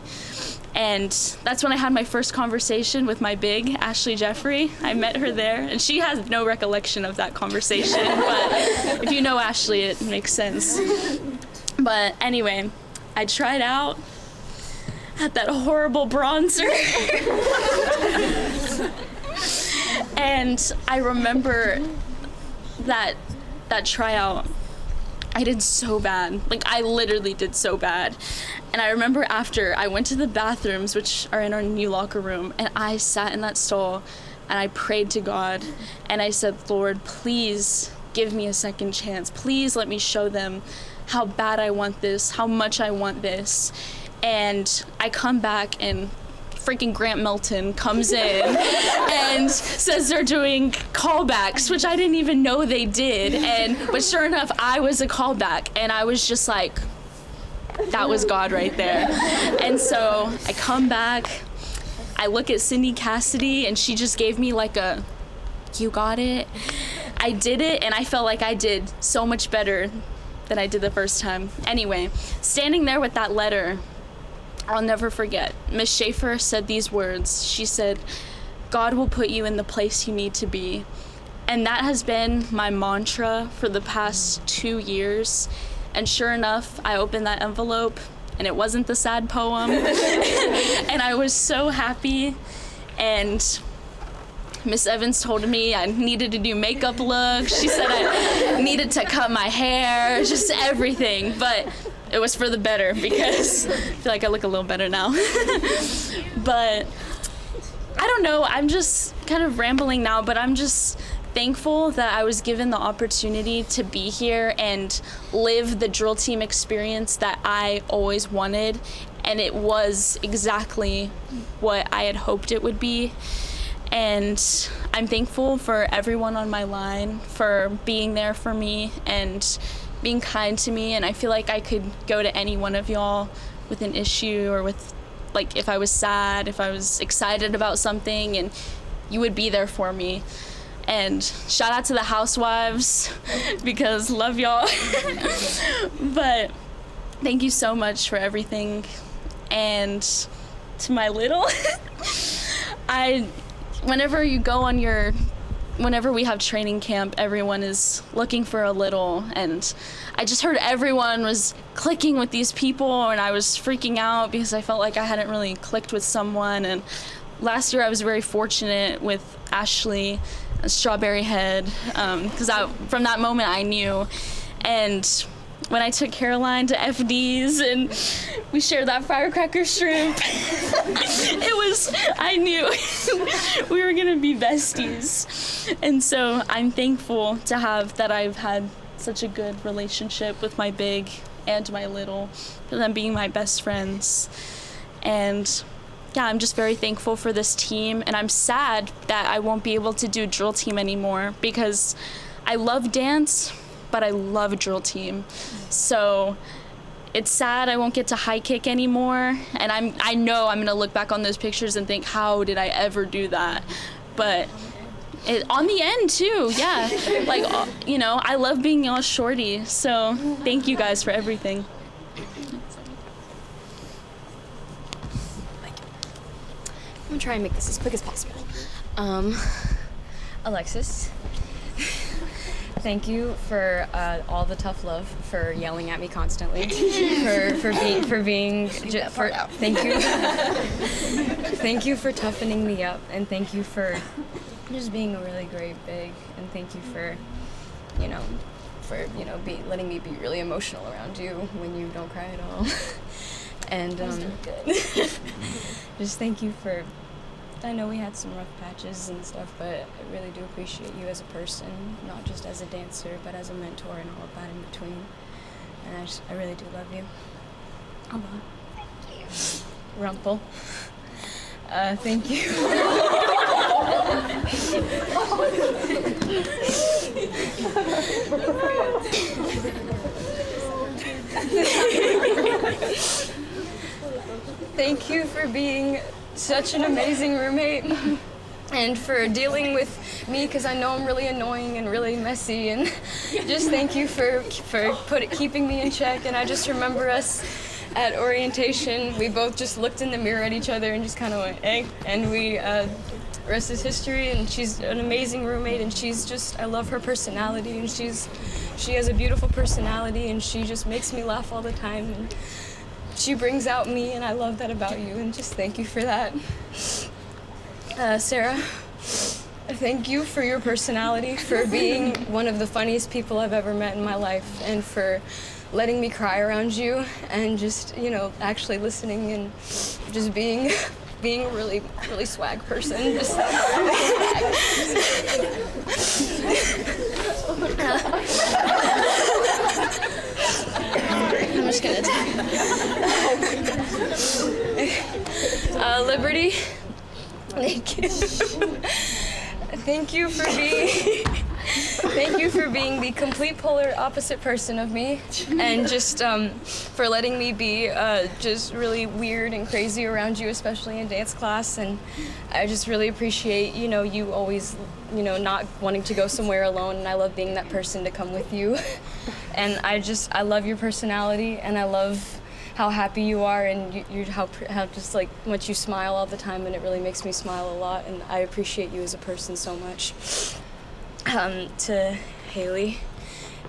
And that's when I had my first conversation with my big, Ashley Jeffrey. I met her there, and she has no recollection of that conversation, but if you know Ashley, it makes sense. But anyway, I tried out, had that horrible bronzer. And I remember that tryout, I did so bad. Like, I literally did so bad. And I remember after, I went to the bathrooms, which are in our new locker room, and I sat in that stall and I prayed to God. And I said, Lord, please give me a second chance. Please let me show them how bad I want this, how much I want this. And I come back, and freaking Grant Melton comes in and says they're doing callbacks, which I didn't even know they did. But sure enough, I was a callback, and I was just like, that was God right there. And so I come back, I look at Cindy Cassidy, and she just gave me like a, you got it. I did it, and I felt like I did so much better than I did the first time. Anyway, standing there with that letter, I'll never forget. Miss Schaefer said these words. She said, God will put you in the place you need to be. And that has been my mantra for the past 2 years. And sure enough, I opened that envelope, and it wasn't the sad poem. And I was so happy. And Miss Evans told me I needed to do makeup looks. She said I needed to cut my hair, just everything. But it was for the better because I feel like I look a little better now. But I don't know, I'm just kind of rambling now, but I'm just thankful that I was given the opportunity to be here and live the drill team experience that I always wanted. And it was exactly what I had hoped it would be. And I'm thankful for everyone on my line for being there for me and being kind to me. And I feel like I could go to any one of y'all with an issue or with, like, if I was sad, if I was excited about something, and you would be there for me. And shout out to the housewives because love y'all. But thank you so much for everything. And to my little, whenever you go on whenever we have training camp, everyone is looking for a little, and I just heard everyone was clicking with these people, and I was freaking out because I felt like I hadn't really clicked with someone. And last year I was very fortunate with Ashley, Strawberry Head, because from that moment I knew. And when I took Caroline to FD's and we shared that firecracker shrimp, I knew we were gonna be besties. And so I'm thankful to have that I've had such a good relationship with my big and my little, for them being my best friends. And yeah, I'm just very thankful for this team, and I'm sad that I won't be able to do drill team anymore because I love dance, but I love drill team. So it's sad I won't get to high kick anymore, and I know I'm gonna look back on those pictures and think, how did I ever do that? But on the end too, yeah. Like, you know, I love being y'all's shorty, so thank you guys for everything. I'm gonna try and make this as quick as possible. Alexis, thank you for all the tough love, for yelling at me constantly, thank you for toughening me up, and thank you for just being a really great big, and thank you for letting me be really emotional around you when you don't cry at all. And just thank you for, I know we had some rough patches and stuff, but I really do appreciate you as a person, not just as a dancer, but as a mentor and all of that in between. And I really do love you. A lot. Thank you. Rumple. Thank you. Thank you for being such an amazing roommate and for dealing with me, because I know I'm really annoying and really messy, and just thank you for keeping me in check. And I just remember us at orientation, we both just looked in the mirror at each other and just kind of went, hey, and we, rest is history, and she's an amazing roommate, and she's just, I love her personality, and she has a beautiful personality, and she just makes me laugh all the time, and she brings out me, and I love that about you, and just thank you for that. Sarah, thank you for your personality, for being one of the funniest people I've ever met in my life, and for letting me cry around you, and just, you know, actually listening and just being a really, really swag person. Just I'm just gonna Liberty, thank you. Thank you for being the complete polar opposite person of me, and just for letting me be just really weird and crazy around you, especially in dance class. And I just really appreciate, you know, you always, you know, not wanting to go somewhere alone, and I love being that person to come with you. And I love your personality, and I love how happy you are, and how just like much you smile all the time, and it really makes me smile a lot, and I appreciate you as a person so much. To Haley,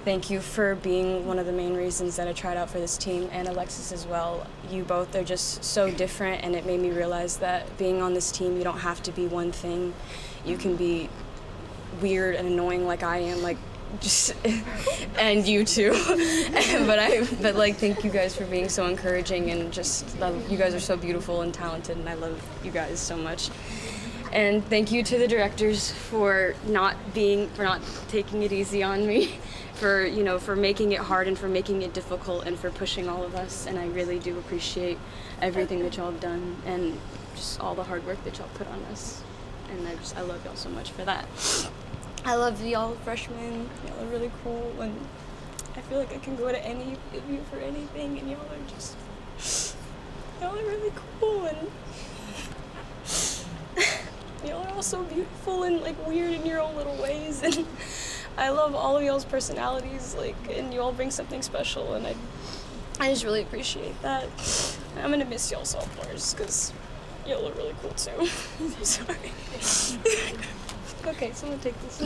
thank you for being one of the main reasons that I tried out for this team, and Alexis as well. You both are just so different, and it made me realize that being on this team, you don't have to be one thing. You can be weird and annoying like I am, like just, and you too. but like, thank you guys for being so encouraging, and just you guys are so beautiful and talented, and I love you guys so much. And thank you to the directors for not taking it easy on me, for making it hard and for making it difficult and for pushing all of us. And I really do appreciate everything that y'all have done and just all the hard work that y'all put on us. And I love y'all so much for that. I love y'all freshmen. Y'all are really cool, and I feel like I can go to any of you for anything, and y'all are really cool, and y'all are all so beautiful and like weird in your own little ways, and I love all of y'all's personalities, like, and you all bring something special, and I just really appreciate that. I'm gonna miss y'all sophomores because y'all are really cool too. I'm sorry. Okay, so I'm gonna take this.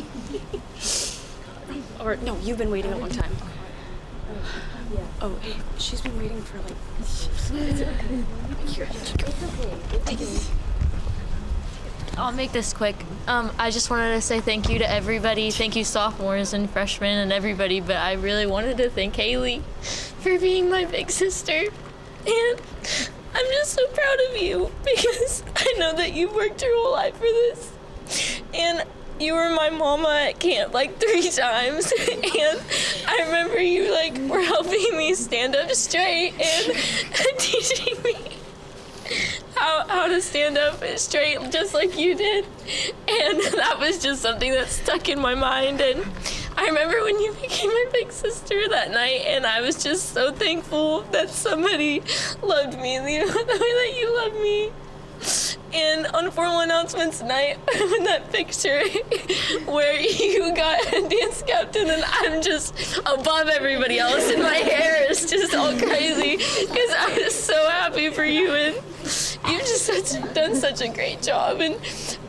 Or no, you've been waiting a long time. Yeah. Oh, hey, she's been waiting for like. Here, take it. I'll make this quick. I just wanted to say thank you to everybody. Thank you, sophomores and freshmen and everybody, but I really wanted to thank Haley for being my big sister. And I'm just so proud of you because I know that you've worked your whole life for this. And you were my mama at camp like 3 times. And I remember you like were helping me stand up straight and teaching me how to stand up straight just like you did. And that was just something that stuck in my mind. And I remember when you became my big sister that night, and I was just so thankful that somebody loved me the way that you love me. And on formal announcements night, in that picture where you got dance captain and I'm just above everybody else and my hair is just all crazy because I was so happy for you, and you've just done such a great job. And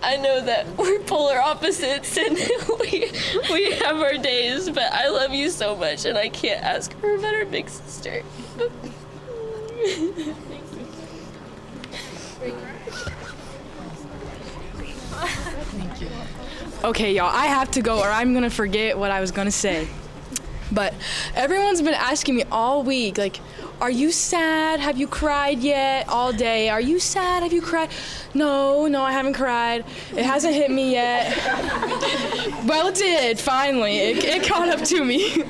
I know that we're polar opposites and we have our days, but I love you so much and I can't ask for a better big sister. Okay, y'all, I have to go or I'm gonna forget what I was gonna say. But everyone's been asking me all week, like, are you sad? Have you cried yet? All day. Are you sad? Have you cried? No, I haven't cried. It hasn't hit me yet. Well, it did, finally. It caught up to me.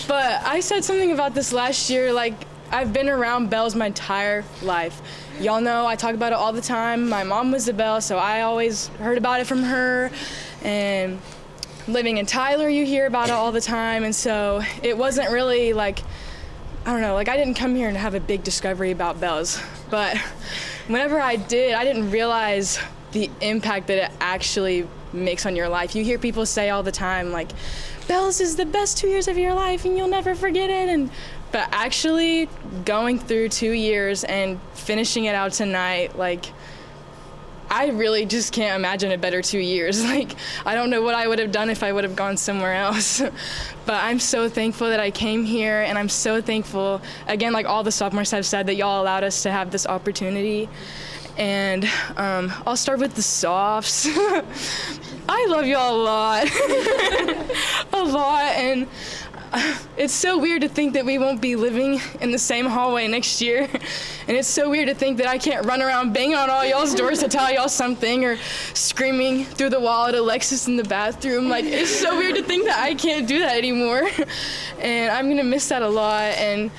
But I said something about this last year, like, I've been around bells my entire life. Y'all know I talk about it all the time. My mom was a belle, so I always heard about it from her. And living in Tyler, you hear about it all the time. And so it wasn't really like, I don't know, like I didn't come here and have a big discovery about bells. But whenever I did, I didn't realize the impact that it actually makes on your life. You hear people say all the time, like, bells is the best 2 years of your life and you'll never forget it. But actually going through 2 years and finishing it out tonight, like, I really just can't imagine a better 2 years. Like, I don't know what I would have done if I would have gone somewhere else. But I'm so thankful that I came here, and I'm so thankful, again, like all the sophomores have said, that y'all allowed us to have this opportunity. And I'll start with the softs. I love y'all a lot. A lot, and it's so weird to think that we won't be living in the same hallway next year. And it's so weird to think that I can't run around banging on all y'all's doors to tell y'all something, or screaming through the wall at Alexis in the bathroom. Like, it's so weird to think that I can't do that anymore. And I'm gonna miss that a lot. And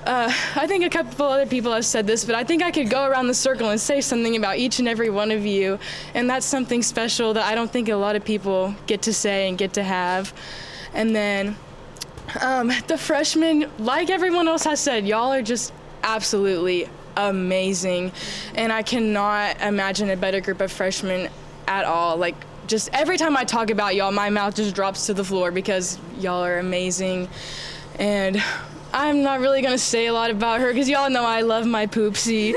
I think a couple other people have said this, but I think I could go around the circle and say something about each and every one of you. And that's something special that I don't think a lot of people get to say and get to have. And then the freshmen, like everyone else has said, y'all are just absolutely amazing. And I cannot imagine a better group of freshmen at all. Like, just every time I talk about y'all, my mouth just drops to the floor because y'all are amazing. And I'm not really gonna say a lot about her because y'all know I love my poopsie.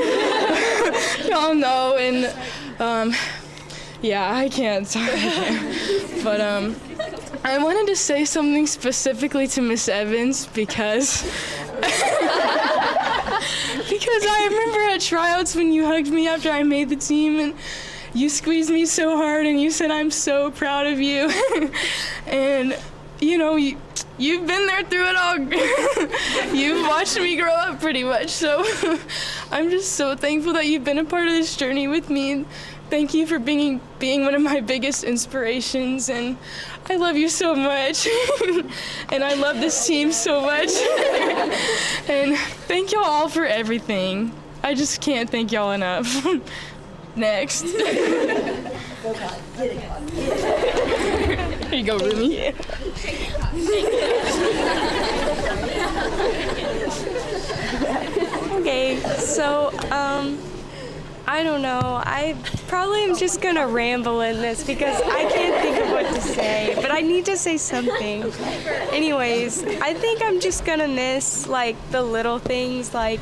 Y'all know, and yeah, I can't. But I wanted to say something specifically to Miss Evans because I remember at tryouts when you hugged me after I made the team and you squeezed me so hard and you said, I'm so proud of you. And you know, you've been there through it all. You've watched me grow up pretty much. So I'm just so thankful that you've been a part of this journey with me. And thank you for being one of my biggest inspirations. And I love you so much. And I love this team so much. And thank y'all all for everything. I just can't thank y'all enough. Next. Here you go, Rumi. Okay, so, I don't know. I probably am just gonna ramble in this because I can't think of what to say, but I need to say something. Anyways, I think I'm just gonna miss, like, the little things, like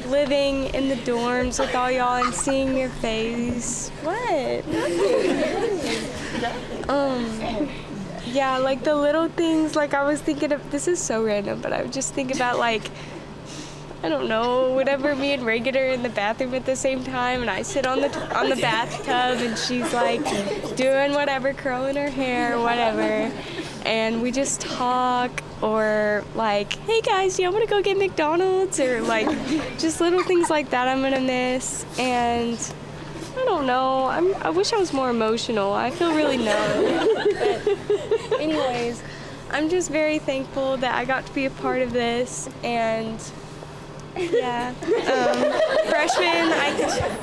living in the dorms with all y'all and seeing your face. What? Yeah, like the little things, like I was thinking of, this is so random, but I would just think about, like, I don't know, whenever me and Reagan are in the bathroom at the same time and I sit on the bathtub and she's like doing whatever, curling her hair, whatever, and we just talk, or like, hey guys, do y'all want to go get McDonald's, or like just little things like that I'm gonna miss. And I don't know, I wish I was more emotional. I feel really numb. But anyways, I'm just very thankful that I got to be a part of this, and Yeah.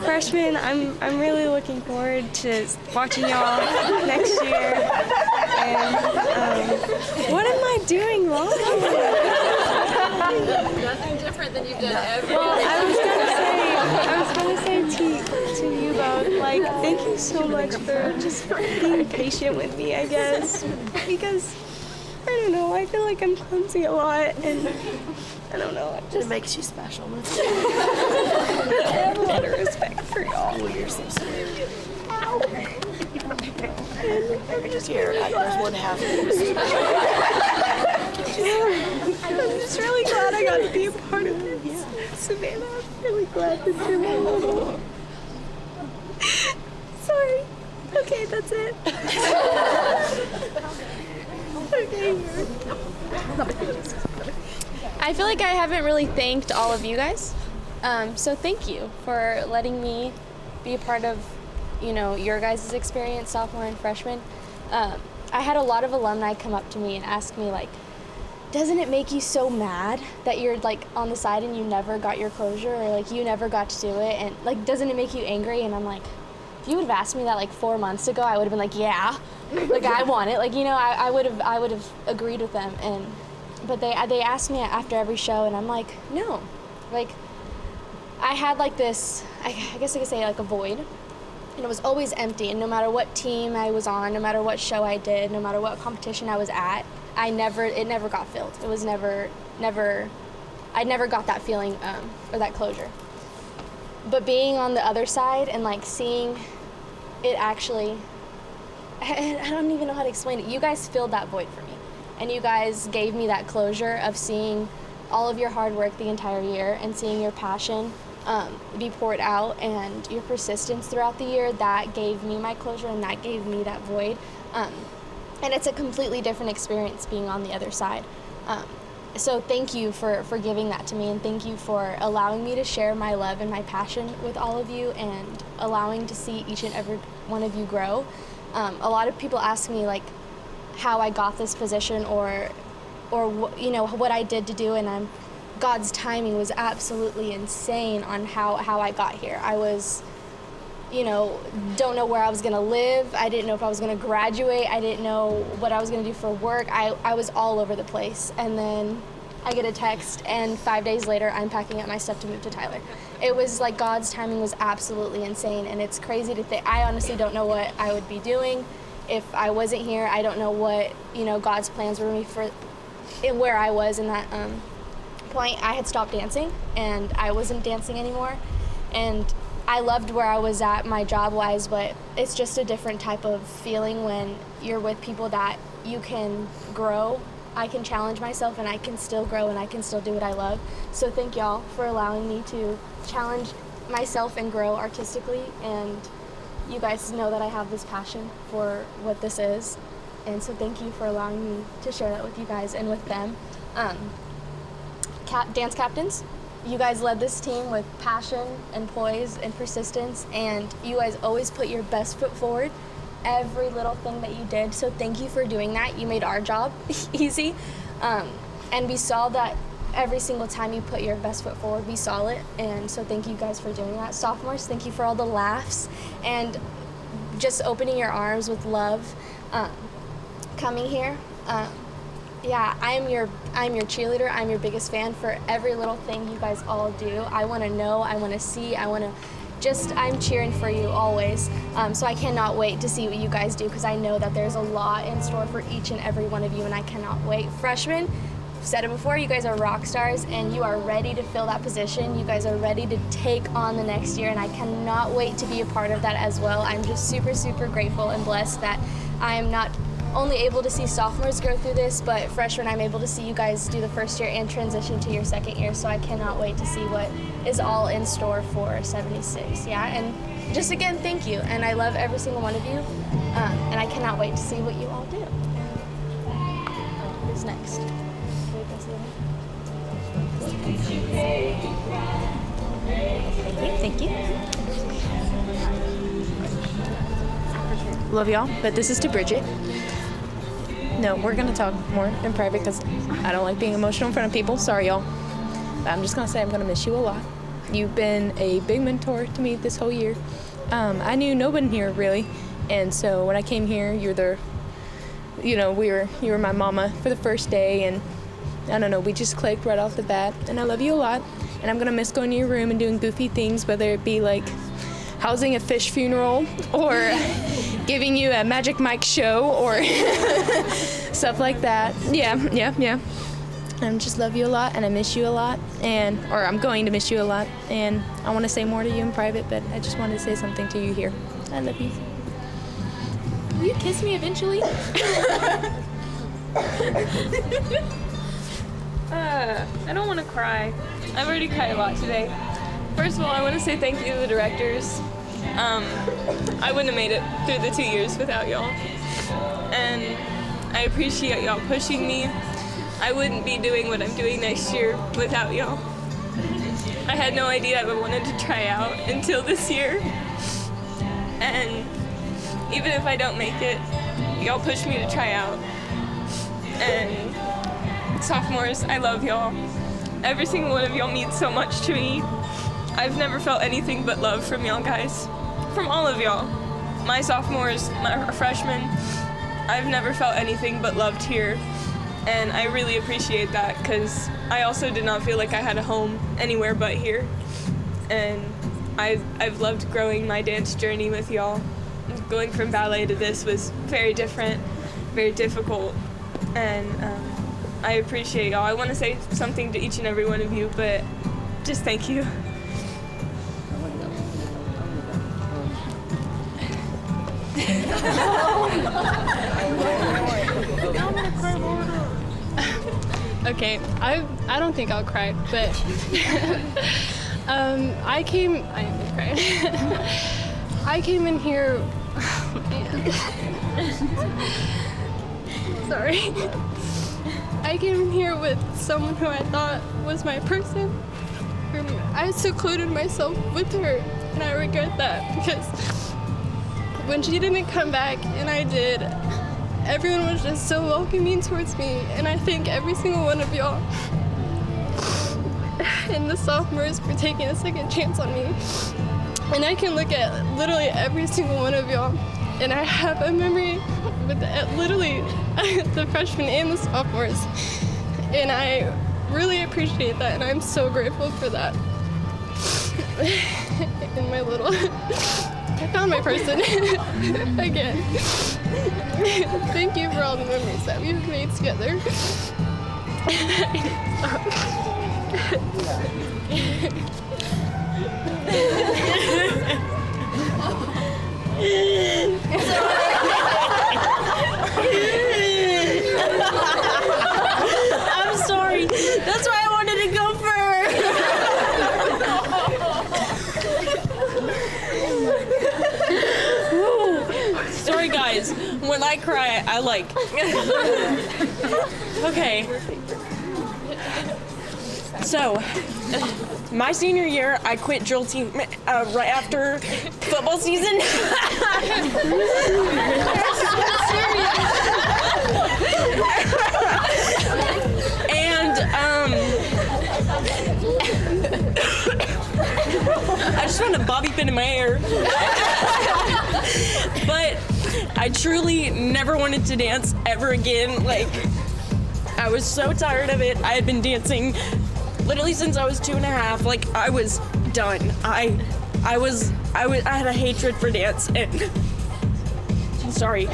Freshmen, I'm really looking forward to watching y'all next year. And what am I doing wrong? Nothing different than you've done every Well, I was gonna say to you both, like, thank you so much for just being patient with me, I guess, because I don't know, I feel like I'm clumsy a lot, and I don't know, it makes you special. I have a lot of respect for y'all. Oh, you're so sweet. I could just hear it. There's one half of you. I'm just really glad I got to be a part of this. Yeah. Savannah, I'm really glad that you're my Sorry. Okay, that's it. Okay. I feel like I haven't really thanked all of you guys. So thank you for letting me be a part of, your guys' experience, sophomore and freshman. I had a lot of alumni come up to me and ask me, like, doesn't it make you so mad that you're, like, on the side and you never got your closure, or, like, you never got to do it, and, like, doesn't it make you angry? And I'm like, if you would have asked me that, like, 4 months ago, I would have been like, yeah, like, I want it. Like, I would have agreed with them. But they asked me after every show, and I'm like, no. Like, I had, like, this, I guess I could say, like, a void. And it was always empty. And no matter what team I was on, no matter what show I did, no matter what competition I was at, it never got filled. It was I never got that feeling or that closure. But being on the other side and, like, seeing it actually, I don't even know how to explain it. You guys filled that void for me. And you guys gave me that closure of seeing all of your hard work the entire year and seeing your passion be poured out and your persistence throughout the year. That gave me my closure, and that gave me that void. And it's a completely different experience being on the other side. So thank you for giving that to me, and thank you for allowing me to share my love and my passion with all of you, and allowing to see each and every one of you grow. A lot of people ask me, like, how I got this position, or what I did to do, and God's timing was absolutely insane on how I got here. I was, don't know where I was gonna live. I didn't know if I was gonna graduate. I didn't know what I was gonna do for work. I was all over the place. And then I get a text, and 5 days later, I'm packing up my stuff to move to Tyler. It was like God's timing was absolutely insane, and it's crazy to think. I honestly don't know what I would be doing if I wasn't here. I don't know what, God's plans were for me where I was in that point. I had stopped dancing, and I wasn't dancing anymore, and I loved where I was at my job-wise, but it's just a different type of feeling when you're with people that you can grow. I can challenge myself, and I can still grow, and I can still do what I love. So thank y'all for allowing me to challenge myself and grow artistically, and you guys know that I have this passion for what this is, and so thank you for allowing me to share that with you guys and with them. Dance captains, you guys led this team with passion and poise and persistence, and you guys always put your best foot forward every little thing that you did, so thank you for doing that. You made our job easy, and we saw that every single time you put your best foot forward, we saw it, and so thank you guys for doing that. Sophomores, thank you for all the laughs and just opening your arms with love, coming here. I'm your cheerleader. I'm your biggest fan for every little thing you guys all do. I want to know, I want to see, I'm cheering for you always. So I cannot wait to see what you guys do, because I know that there's a lot in store for each and every one of you, and I cannot wait. Freshmen, I've said it before, you guys are rock stars, and you are ready to fill that position. You guys are ready to take on the next year, and I cannot wait to be a part of that as well. I'm just super, super grateful and blessed that I am not only able to see sophomores go through this, but freshmen, I'm able to see you guys do the first year and transition to your second year, so I cannot wait to see what is all in store for 76. And just again, thank you, and I love every single one of you, and I cannot wait to see what you all do. Who's next? Thank you. Love y'all, but this is to Bridget. No, we're gonna talk more in private because I don't like being emotional in front of people. Sorry, y'all. I'm just gonna say I'm gonna miss you a lot. You've been a big mentor to me this whole year. I knew no one here really, and so when I came here, you were my mama for the first day, and I don't know, we just clicked right off the bat, and I love you a lot. And I'm gonna miss going to your room and doing goofy things, whether it be like housing a fish funeral or giving you a Magic Mike show or stuff like that. Yeah. I just love you a lot, and I miss you a lot, or I'm going to miss you a lot, and I want to say more to you in private, but I just wanted to say something to you here. I love you. Will you kiss me eventually? I don't want to cry. I've already cried a lot today. First of all, I want to say thank you to the directors. I wouldn't have made it through the 2 years without y'all. And I appreciate y'all pushing me. I wouldn't be doing what I'm doing next year without y'all. I had no idea I wanted to try out until this year. And even if I don't make it, y'all push me to try out. And sophomores, I love y'all. Every single one of y'all means so much to me. I've never felt anything but love from y'all guys. From all of y'all. My sophomores, my freshmen, I've never felt anything but loved here. And I really appreciate that, because I also did not feel like I had a home anywhere but here. And I've loved growing my dance journey with y'all. Going from ballet to this was very different, very difficult, and I appreciate y'all. I want to say something to each and every one of you, but just thank you. Okay, I don't think I'll cry, but I came in here. Sorry. I came in here with someone who I thought was my person. I secluded myself with her, and I regret that, because when she didn't come back and I did, everyone was just so welcoming towards me, and I thank every single one of y'all and the sophomores for taking a second chance on me. And I can look at literally every single one of y'all, and I have a memory with literally the freshmen and the sophomores, and I really appreciate that, and I'm so grateful for that. And my little, I found my person again. Thank you for all the memories that we've made together. I'm sorry. That's why I wanted to go first. Sorry, guys. When I cry, I like. Okay. So, my senior year, I quit drill team right after football season. And I just found a bobby pin in my hair. But I truly never wanted to dance ever again. Like, I was so tired of it. I had been dancing literally since I was 2.5. Like, I was done. I had a hatred for dance, and sorry.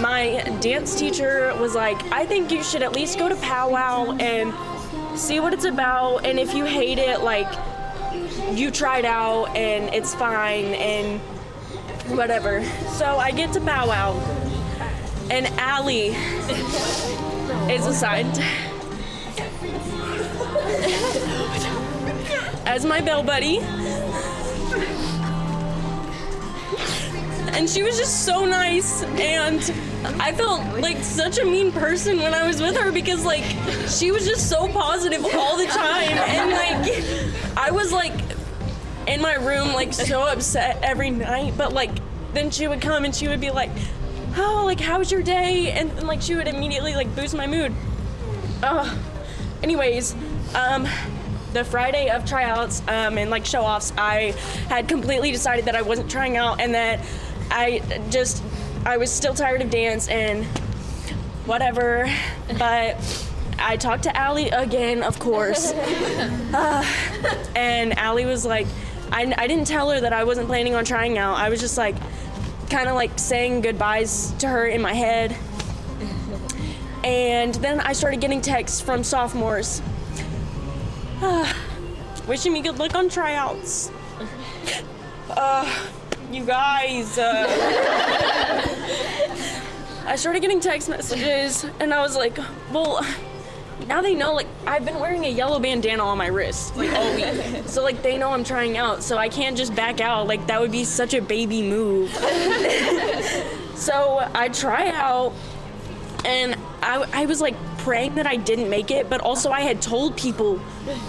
My dance teacher was like, I think you should at least go to powwow and see what it's about, and if you hate it, like, you tried out and it's fine and whatever. So I get to powwow, and Allie is assigned as my bell buddy. And she was just so nice, and I felt like such a mean person when I was with her, because like she was just so positive all the time, and like I was like in my room like so upset every night, but like then she would come and she would be like, oh, like, how's your day? And like she would immediately like boost my mood. Anyways, the Friday of tryouts and like show-offs, I had completely decided that I wasn't trying out and that I was still tired of dance and whatever, but I talked to Allie again, of course, and Allie was like, I didn't tell her that I wasn't planning on trying out. I was just like, kind of like saying goodbyes to her in my head. And then I started getting texts from sophomores wishing me good luck on tryouts. You guys, I started getting text messages and I was like, well, now they know, like, I've been wearing a yellow bandana on my wrist, like, all week. So, like, they know I'm trying out, so I can't just back out. Like, that would be such a baby move. So I try out, and I was, like, praying that I didn't make it, but also I had told people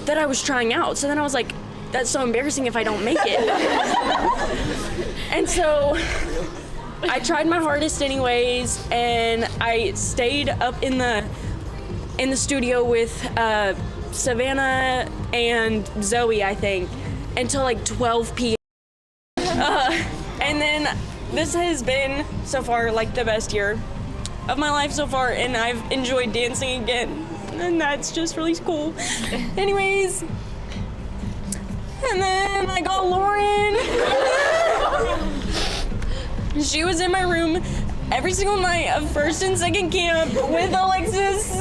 that I was trying out. So then I was like, that's so embarrassing if I don't make it. And so I tried my hardest anyways, and I stayed up in the studio with Savannah and Zoe, I think, until like 12 p.m. And then this has been so far like the best year of my life so far, and I've enjoyed dancing again, and that's just really cool. Anyways, and then I got Lauren. She was in my room every single night of first and second camp with Alexis.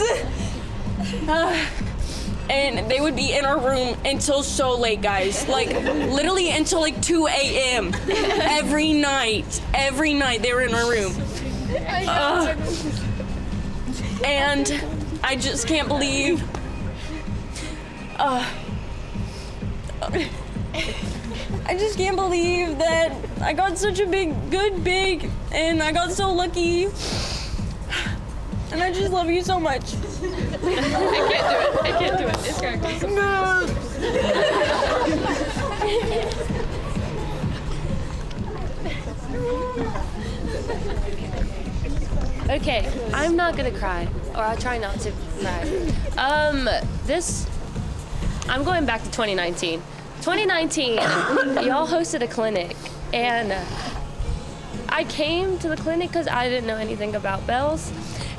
And they would be in our room until so late, guys. Like, literally until like 2 a.m. Every night they were in our room. And I just can't believe I just can't believe that I got such a big, and I got so lucky. And I just love you so much. I can't do it. It's gonna go so Okay, I'm not gonna cry, or I'll try not to cry. I'm going back to 2019. 2019, y'all hosted a clinic, and I came to the clinic because I didn't know anything about bells,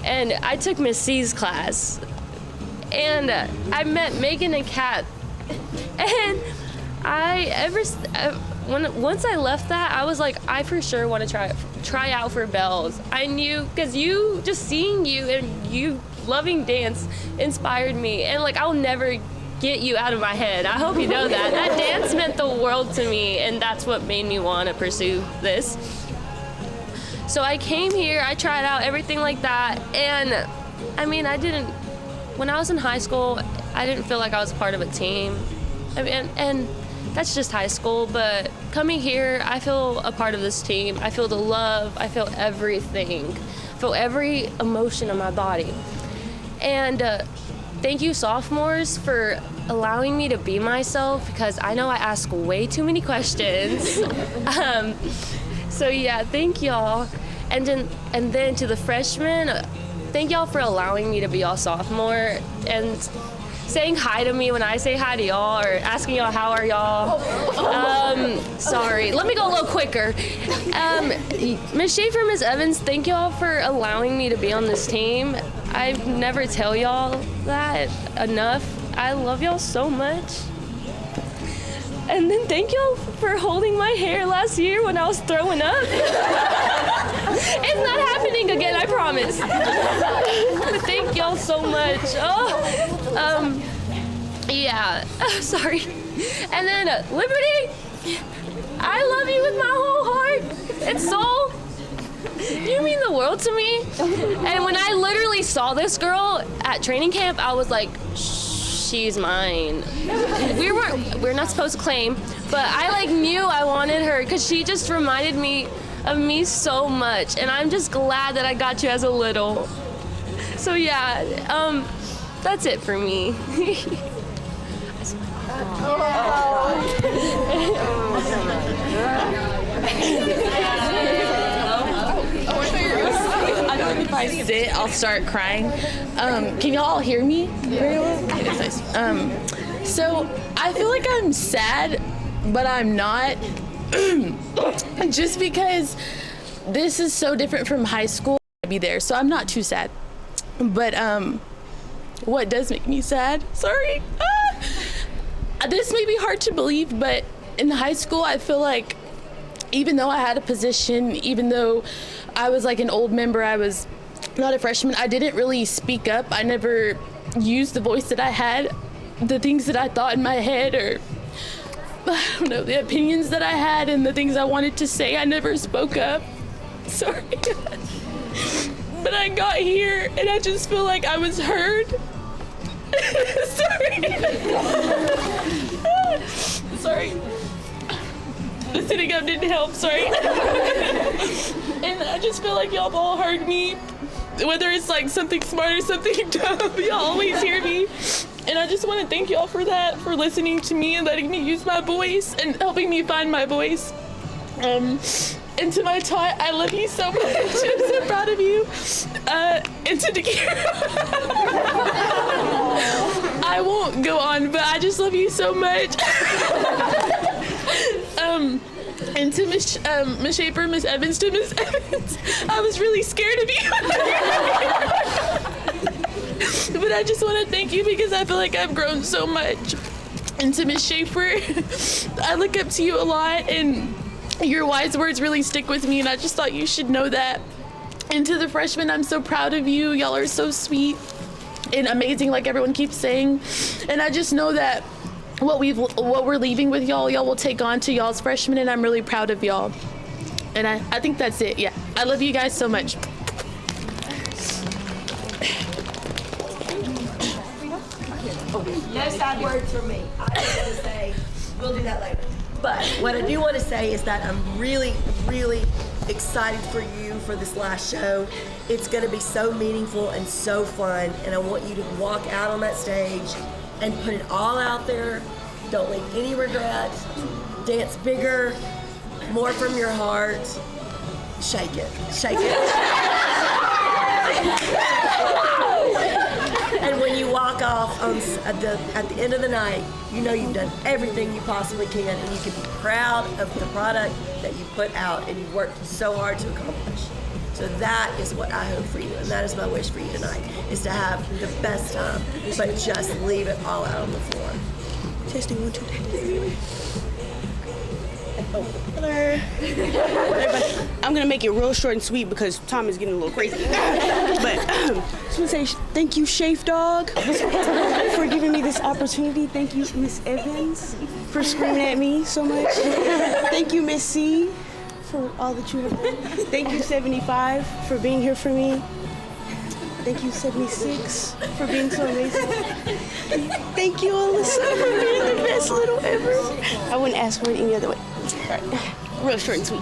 and I took Miss C's class, and I met Megan and Kat, and once I left that, I was like, I for sure want to try out for bells. I knew, because seeing you and you loving dance inspired me, and like, I'll never get you out of my head. I hope you know that. That dance meant the world to me, and that's what made me want to pursue this. So I came here, I tried out everything like that, and I mean, when I was in high school, I didn't feel like I was part of a team. I mean, and that's just high school, but coming here, I feel a part of this team. I feel the love, I feel everything. I feel every emotion in my body. And thank you, sophomores, for allowing me to be myself, because I know I ask way too many questions. So yeah, thank y'all. And then to the freshmen, thank y'all for allowing me to be y'all sophomore and saying hi to me when I say hi to y'all, or asking y'all how are y'all. Sorry, let me go a little quicker. Ms. Schaefer, Ms. Evans, thank y'all for allowing me to be on this team. I never tell y'all that enough. I love y'all so much. And then thank y'all for holding my hair last year when I was throwing up. It's not happening again, I promise. Thank y'all so much. Yeah, sorry. And then Liberty, I love you with my whole heart and soul. You mean the world to me. And when I literally saw this girl at training camp, I was like, she's mine. We're not supposed to claim, but I like knew I wanted her because she just reminded me of me so much, and I'm just glad that I got you as a little. So yeah, that's it for me. time if I sit, I'll start crying. Can y'all all hear me very well? It's nice. So I feel like I'm sad, but I'm not. Just because this is so different from high school, I'll be there, so I'm not too sad. But what does make me sad? Sorry. This may be hard to believe, but in high school, I feel like even though I had a position, even though I was like an old member, I was not a freshman, I didn't really speak up. I never used the voice that I had, the things that I thought in my head, or I don't know, the opinions that I had and the things I wanted to say. I never spoke up. Sorry. But I got here and I just feel like I was heard. Sorry. The sitting up didn't help, sorry. And I just feel like y'all all heard me. Whether it's like something smart or something dumb, y'all always hear me. And I just want to thank y'all for that, for listening to me and letting me use my voice and helping me find my voice. And to my tot, I love you so much. I'm so proud of you. And to Nakira, I won't go on, but I just love you so much. And to Miss Shaper, Miss Evans, to Miss Evans, I was really scared of you. But I just want to thank you because I feel like I've grown so much. And to Miss Shaper, I look up to you a lot, and your wise words really stick with me, and I just thought you should know that. And to the freshmen, I'm so proud of you. Y'all are so sweet and amazing, like everyone keeps saying. And I just know that what we're leaving with y'all will take on to y'all's freshmen, and I'm really proud of y'all. And I think that's it. Yeah, I love you guys so much. No sad words from me. I just want to say, we'll do that later. But what I do want to say is that I'm really, really excited for you for this last show. It's going to be so meaningful and so fun, and I want you to walk out on that stage and put it all out there. Don't leave any regrets. Dance bigger, more from your heart. Shake it. Shake it. And when you walk off at the end of the night, you know you've done everything you possibly can, and you can be proud of the product that you put out and you worked so hard to accomplish. So that is what I hope for you, and that is my wish for you tonight, is to have the best time, but just leave it all out on the floor. Testing 1, 2, 3. Hello. I'm gonna make it real short and sweet because time is getting a little crazy. But I just want to say thank you, Shafe Dog, for giving me this opportunity. Thank you, Miss Evans, for screaming at me so much. Thank you, Miss C, for all that you have done. Thank you, 75, for being here for me. Thank you, 76, for being so amazing. Thank you, Alyssa, for being the best little ever. I wouldn't ask for it any other way. All right, real short and sweet.